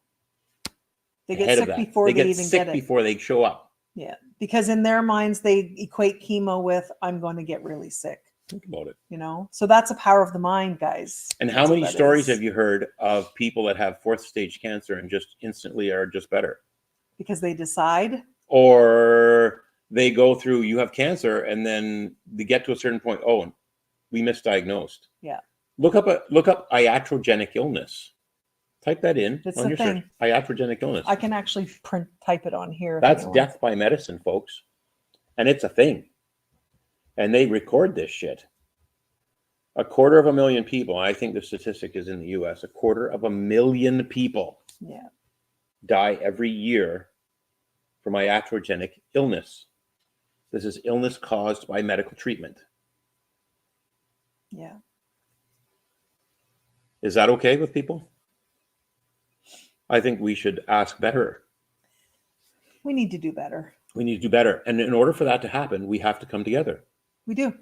A: They get sick before they even get it.
B: Before they show up.
A: Yeah, because in their minds, they equate chemo with, I'm going to get really sick.
B: Think about it.
A: You know, so that's a power of the mind, guys.
B: And how many stories have you heard of people that have 4th stage cancer and just instantly are just better?
A: Because they decide?
B: Or they go through, you have cancer, and then they get to a certain point, oh, we misdiagnosed.
A: Yeah.
B: Look up iatrogenic illness. Type that in on your search. Iatrogenic illness.
A: I can actually type it on here.
B: That's death by medicine, folks. And it's a thing. And they record this shit. 250,000 people, I think the statistic is in the US, 250,000 people die every year from iatrogenic illness. This is illness caused by medical treatment.
A: Yeah.
B: Is that okay with people? I think we should ask better.
A: We need to do better.
B: We need to do better. And in order for that to happen, we have to come together.
A: We do.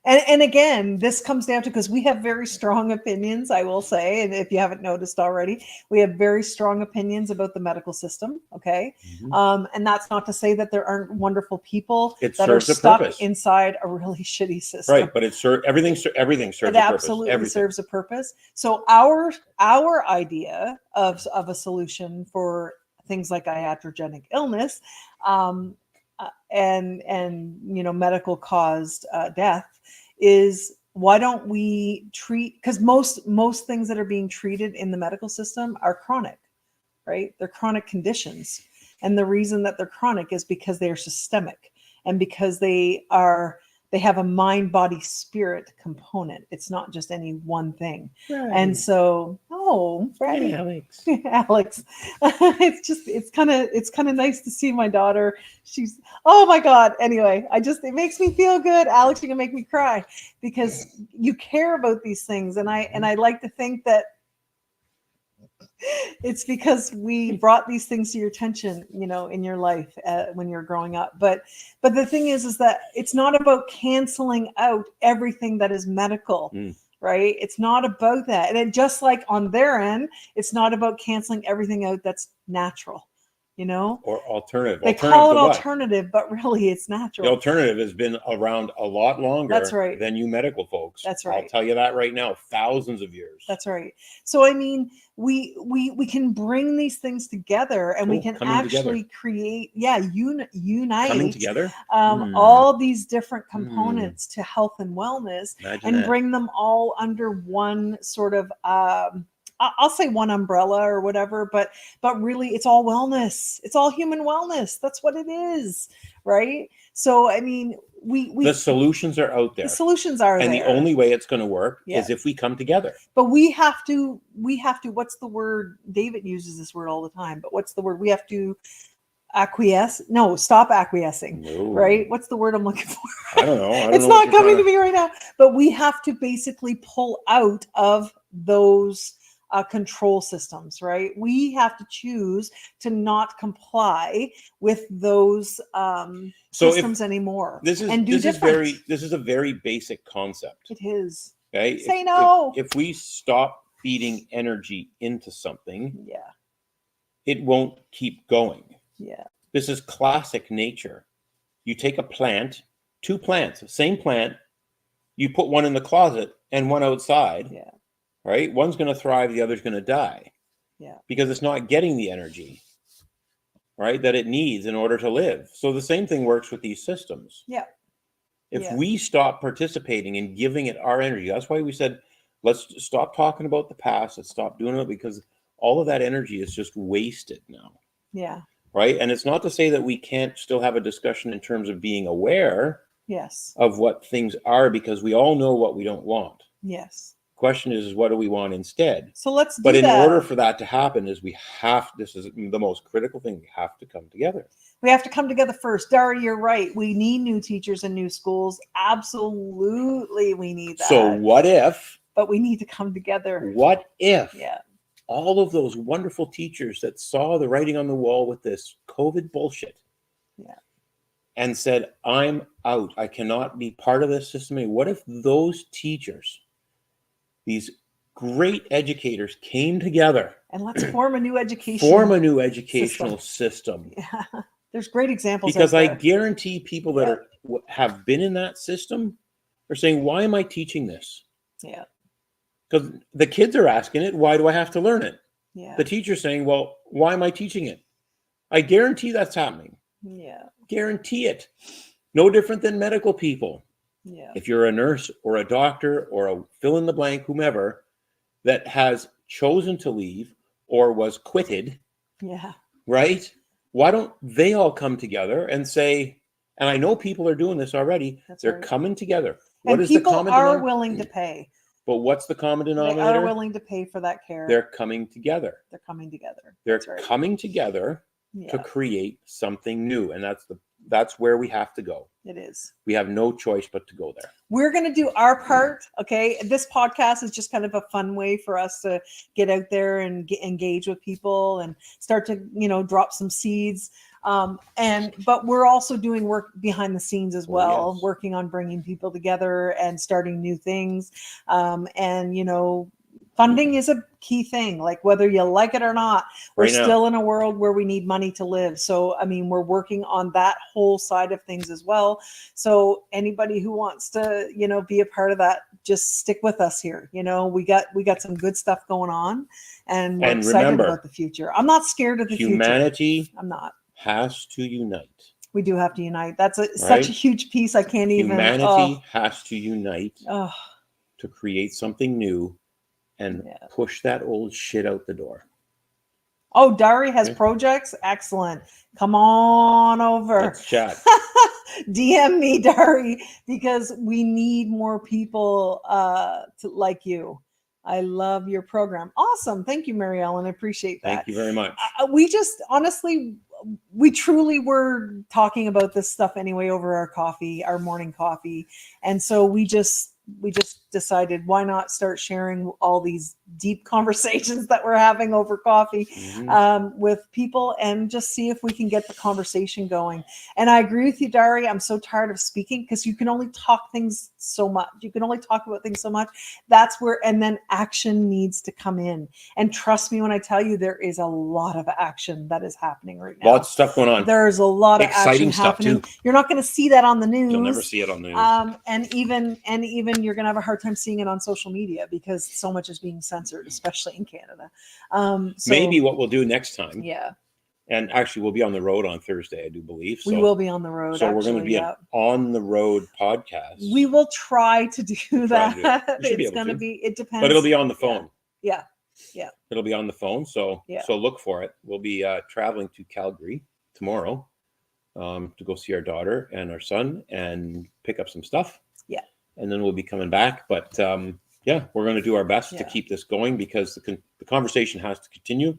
A: And again, this comes down to, because we have very strong opinions, I will say, and if you haven't noticed already, we have very strong opinions about the medical system. Okay. Mm-hmm. And that's not to say that there aren't wonderful people that are stuck inside a really shitty system.
B: Right. But everything serves a purpose. It
A: absolutely serves a purpose. So our idea of a solution for things like iatrogenic illness, and you know, medical caused death, is why don't we treat, because most things that are being treated in the medical system are chronic, right? They're chronic conditions, and the reason that they're chronic is because they are systemic, and because they have a mind, body, spirit component. It's not just any one thing. Right. And so, Brady, Alex, it's kind of nice to see my daughter. She's, oh my God. Anyway, it makes me feel good. Alex, you can make me cry because you care about these things. And I like to think that it's because we brought these things to your attention, you know, in your life when you're growing up. But the thing is that it's not about canceling out everything that is medical, right? It's not about that. And just like on their end, it's not about canceling everything out that's natural, you know?
B: Or alternative.
A: They call it alternative, but really it's natural.
B: The alternative has been around a lot longer than you medical folks.
A: That's right.
B: I'll tell you that right now, thousands of years.
A: That's right. So, I mean, we can bring these things together, and we can actually create, unite
B: coming together
A: all these different components to health and wellness. Imagine bring them all under one sort of I'll say one umbrella or whatever, but really it's all wellness. It's all human wellness. That's what it is, right? So, I mean, the
B: solutions are out there.
A: The solutions are there.
B: And the only way it's going to work is if we come together.
A: But we have to, what's the word? David uses this word all the time, but what's the word? We have to acquiesce. No, stop acquiescing. No. Right? What's the word I'm looking for?
B: I don't know.
A: It's not coming to me right now. But we have to basically pull out of those control systems, right? We have to choose to not comply with those systems anymore.
B: This is a very basic concept.
A: It is.
B: Okay.
A: Say no.
B: If we stop feeding energy into something,
A: yeah,
B: it won't keep going.
A: Yeah.
B: This is classic nature. You take a plant, 2 plants, same plant, you put one in the closet and one outside.
A: Yeah.
B: Right? One's going to thrive, the other's going to die.
A: Yeah.
B: Because it's not getting the energy, right, that it needs in order to live. So the same thing works with these systems.
A: Yeah.
B: If we stop participating and giving it our energy, that's why we said, let's stop talking about the past. Let's stop doing it, because all of that energy is just wasted now.
A: Yeah.
B: Right? And it's not to say that we can't still have a discussion in terms of being aware of what things are, because we all know what we don't want.
A: Yes.
B: Question is what do we want instead?
A: So let's do
B: But in
A: that.
B: order for that to happen, this is the most critical thing. We have to come together.
A: We have to come together first. Dari, you're right. We need new teachers and new schools. Absolutely, we need that.
B: So what if?
A: But we need to come together.
B: What if?
A: Yeah.
B: All of those wonderful teachers that saw the writing on the wall with this COVID bullshit.
A: Yeah.
B: And said, I'm out. I cannot be part of this system. What if those teachers, these great educators, came together
A: and let's form a new educational
B: system?
A: Yeah, there's great examples.
B: Because I guarantee people that have been in that system are saying, "Why am I teaching this?"
A: Yeah,
B: because the kids are asking it. Why do I have to learn it?
A: Yeah,
B: the teacher's saying, "Well, why am I teaching it?" I guarantee that's happening.
A: Yeah,
B: guarantee it. No different than medical people.
A: Yeah.
B: If you're a nurse or a doctor or a fill in the blank, whomever, that has chosen to leave or was quitted, right? Why don't they all come together and say, and I know people are doing this already, they're coming together. What is the common denominator?
A: People are willing to pay.
B: But what's the common denominator?
A: They are willing to pay for that care.
B: They're coming together.
A: They're coming together.
B: They're coming together to create something new. And that's where we have to go.
A: It is.
B: We have no choice but to go there.
A: We're going to do our part. Okay. This podcast is just kind of a fun way for us to get out there and engage with people and start to, drop some seeds. But we're also doing work behind the scenes as well, working on bringing people together and starting new things. Funding is a key thing, like whether you like it or not, we're still in a world where we need money to live. So, we're working on that whole side of things as well. So anybody who wants to, be a part of that, just stick with us here. We got some good stuff going on and we're excited about the future. I'm not scared of the future.
B: Humanity
A: I'm not.
B: Has to unite.
A: We do have to unite. That's such a huge piece. I can't even.
B: Humanity has to unite to create something new. And push that old shit out the door.
A: Oh, Dari has projects? Excellent. Come on over.
B: Let's chat.
A: DM me, Dari, because we need more people like you. I love your program. Awesome. Thank you, Mary Ellen. I appreciate that.
B: Thank you very much.
A: We just, honestly, we truly were talking about this stuff anyway over our morning coffee. And so we just decided, why not start sharing all these deep conversations that we're having over coffee with people and just see if we can get the conversation going. And I agree with you, Dari. I'm so tired of speaking because you can only talk things so much. You can only talk about things so much. That's where, and then action needs to come in. And trust me when I tell you, there is a lot of action that is happening right now.
B: Lots of stuff going on.
A: There's a lot of
B: exciting
A: action
B: stuff
A: happening.
B: too.
A: You're not going to see that on the news.
B: You'll never see it on the news.
A: And even you're going to have a hard time seeing it on social media because so much is being censored, especially in Canada. So
B: maybe what we'll do next time.
A: Yeah.
B: And actually, we'll be on the road on Thursday, I do believe.
A: So we will be on the road.
B: So we're going to be an on the road podcast.
A: We will try to do that. It's going to be. It depends.
B: But it'll be on the phone.
A: Yeah.
B: It'll be on the phone. So look for it. We'll be traveling to Calgary tomorrow to go see our daughter and our son and pick up some stuff. Yeah. And then we'll be coming back. But we're going to do our best to keep this going because the conversation has to continue.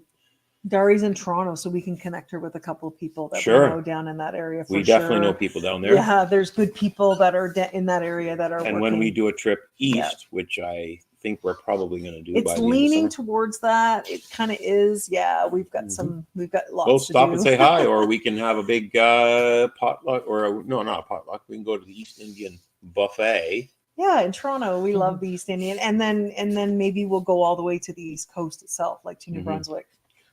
B: Dari's
A: in Toronto, so we can connect her with a couple of people that we know down in that area.
B: We definitely know people down there.
A: Yeah, there's good people that are in that area that are.
B: And when we do a trip east, which I think we're probably going to do.
A: It's
B: by the end of
A: leaning
B: summer.
A: towards that. It kind of is. Yeah, we've got lots
B: We'll
A: to
B: stop
A: do.
B: and say hi, or we can have a big potluck, or no, not a potluck. We can go to the East Indian buffet.
A: Yeah, in Toronto, we love the East Indian, and then maybe we'll go all the way to the East Coast itself, like to New Brunswick.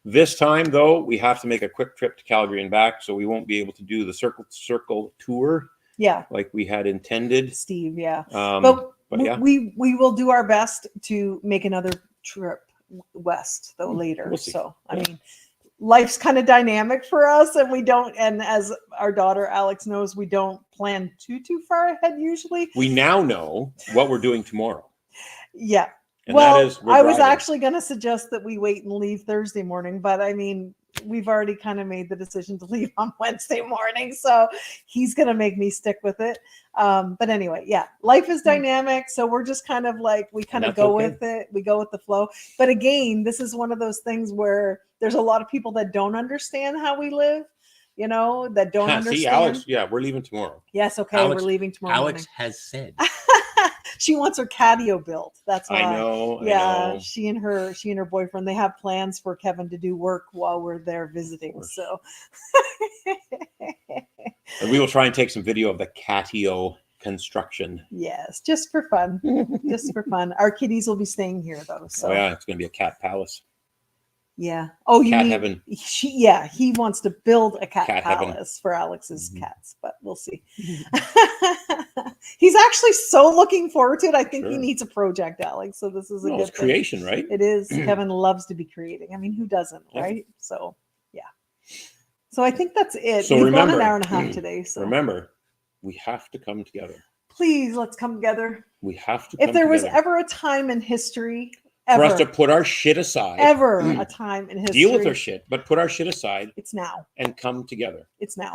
B: This time, though, we have to make a quick trip to Calgary and back, so we won't be able to do the circle tour.
A: Yeah,
B: like we had intended.
A: Steve. Yeah,
B: but yeah,
A: we will do our best to make another trip west though later.
B: We'll see.
A: So I mean, life's kind of dynamic for us, and we don't. And as our daughter Alex knows, we don't plan too far ahead usually.
B: We now know what we're doing tomorrow.
A: Yeah.
B: And
A: well,
B: that is
A: I was actually going to suggest that we wait and leave Thursday morning, but I mean, we've already kind of made the decision to leave on Wednesday morning, so he's going to make me stick with it. But anyway, yeah, life is dynamic, so we're just kind of like, we kind of go with it. We go with the flow. But again, this is one of those things where there's a lot of people that don't understand how we live, you know, that don't understand.
B: See, Alex, yeah, we're leaving tomorrow.
A: Yes, okay, we're leaving tomorrow
B: Alex
A: morning.
B: has said.
A: She wants her catio built. That's why.
B: I know.
A: She and her boyfriend, they have plans for Kevin to do work while we're there visiting. So
B: and we will try and take some video of the catio construction.
A: Yes, just for fun. Just for fun. Our kitties will be staying here though. So
B: yeah, it's gonna be a cat palace.
A: Yeah. Oh, you
B: cat
A: mean
B: heaven.
A: He wants to build a cat palace
B: heaven.
A: For Alex's cats, but we'll see. He's actually so looking forward to it. I think he needs a project, Alex. So this is a good
B: creation, right?
A: It is. Kevin loves to be creating. I mean, who doesn't, right? So yeah. So I think that's it.
B: So
A: We've
B: remember,
A: gone an hour and a half today. So
B: remember, we have to come together.
A: Please, let's come together.
B: We have to.
A: If there was ever a time in history. For
B: us to put our shit aside.
A: Ever a time in history.
B: Deal with our shit, but put our shit aside.
A: It's now.
B: And come together.
A: It's now.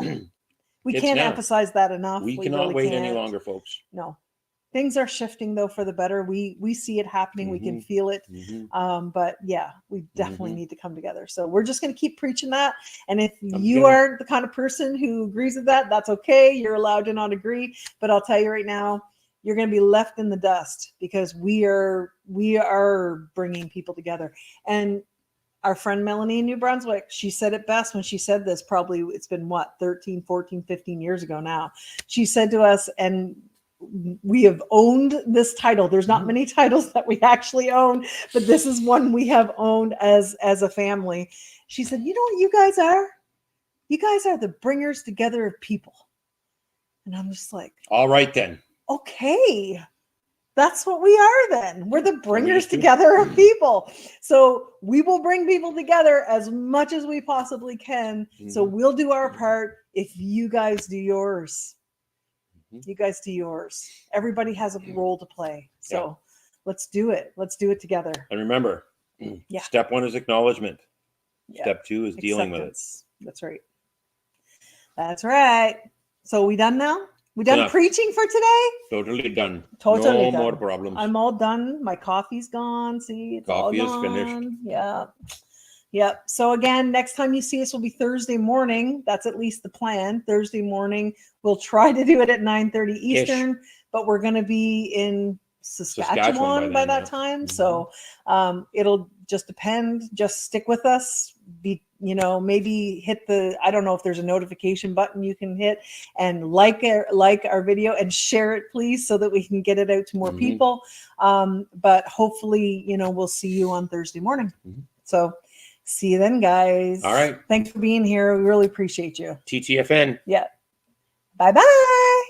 A: We can't emphasize that enough.
B: We cannot really wait any longer, folks.
A: No. Things are shifting, though, for the better. We see it happening. We can feel it. But, yeah, we definitely need to come together. So we're just going to keep preaching that. And if you aren't the kind of person who agrees with that, that's okay. You're allowed to not agree. But I'll tell you right now, you're going to be left in the dust because we are bringing people together. And our friend Melanie in New Brunswick, she said it best when she said this, probably it's been 13, 14, 15 years ago now. She said to us, and we have owned this title. There's not many titles that we actually own, but this is one we have owned as a family. She said, you know what you guys are? You guys are the bringers together of people. And I'm just like,
B: all right, then.
A: Okay, that's what we are then. We're the bringers together of people. So we will bring people together as much as we possibly can. So we'll do our part if you guys do yours. You guys do yours. Everybody has a role to play. So let's do it. Let's do it together.
B: And remember, step 1 is acknowledgement. Step 2 is dealing with it.
A: That's right. That's right. So we done now? We done preaching for today?
B: Totally done.
A: Totally
B: no
A: done.
B: more problems.
A: I'm all done. My coffee's gone. See, it's
B: coffee
A: all
B: is
A: gone.
B: finished.
A: Yeah. Yep. So again, next time you see us will be Thursday morning. That's at least the plan. Thursday morning. We'll try to do it at 9:30 Eastern, but we're going to be in Saskatchewan by that time. So it'll just depend. Just stick with us. Maybe hit I don't know if there's a notification button you can hit and like our video and share it, please, so that we can get it out to more people. But hopefully, we'll see you on Thursday morning. So see you then, guys.
B: All right.
A: Thanks for being here. We really appreciate you.
B: TTFN.
A: Yeah. Bye-bye.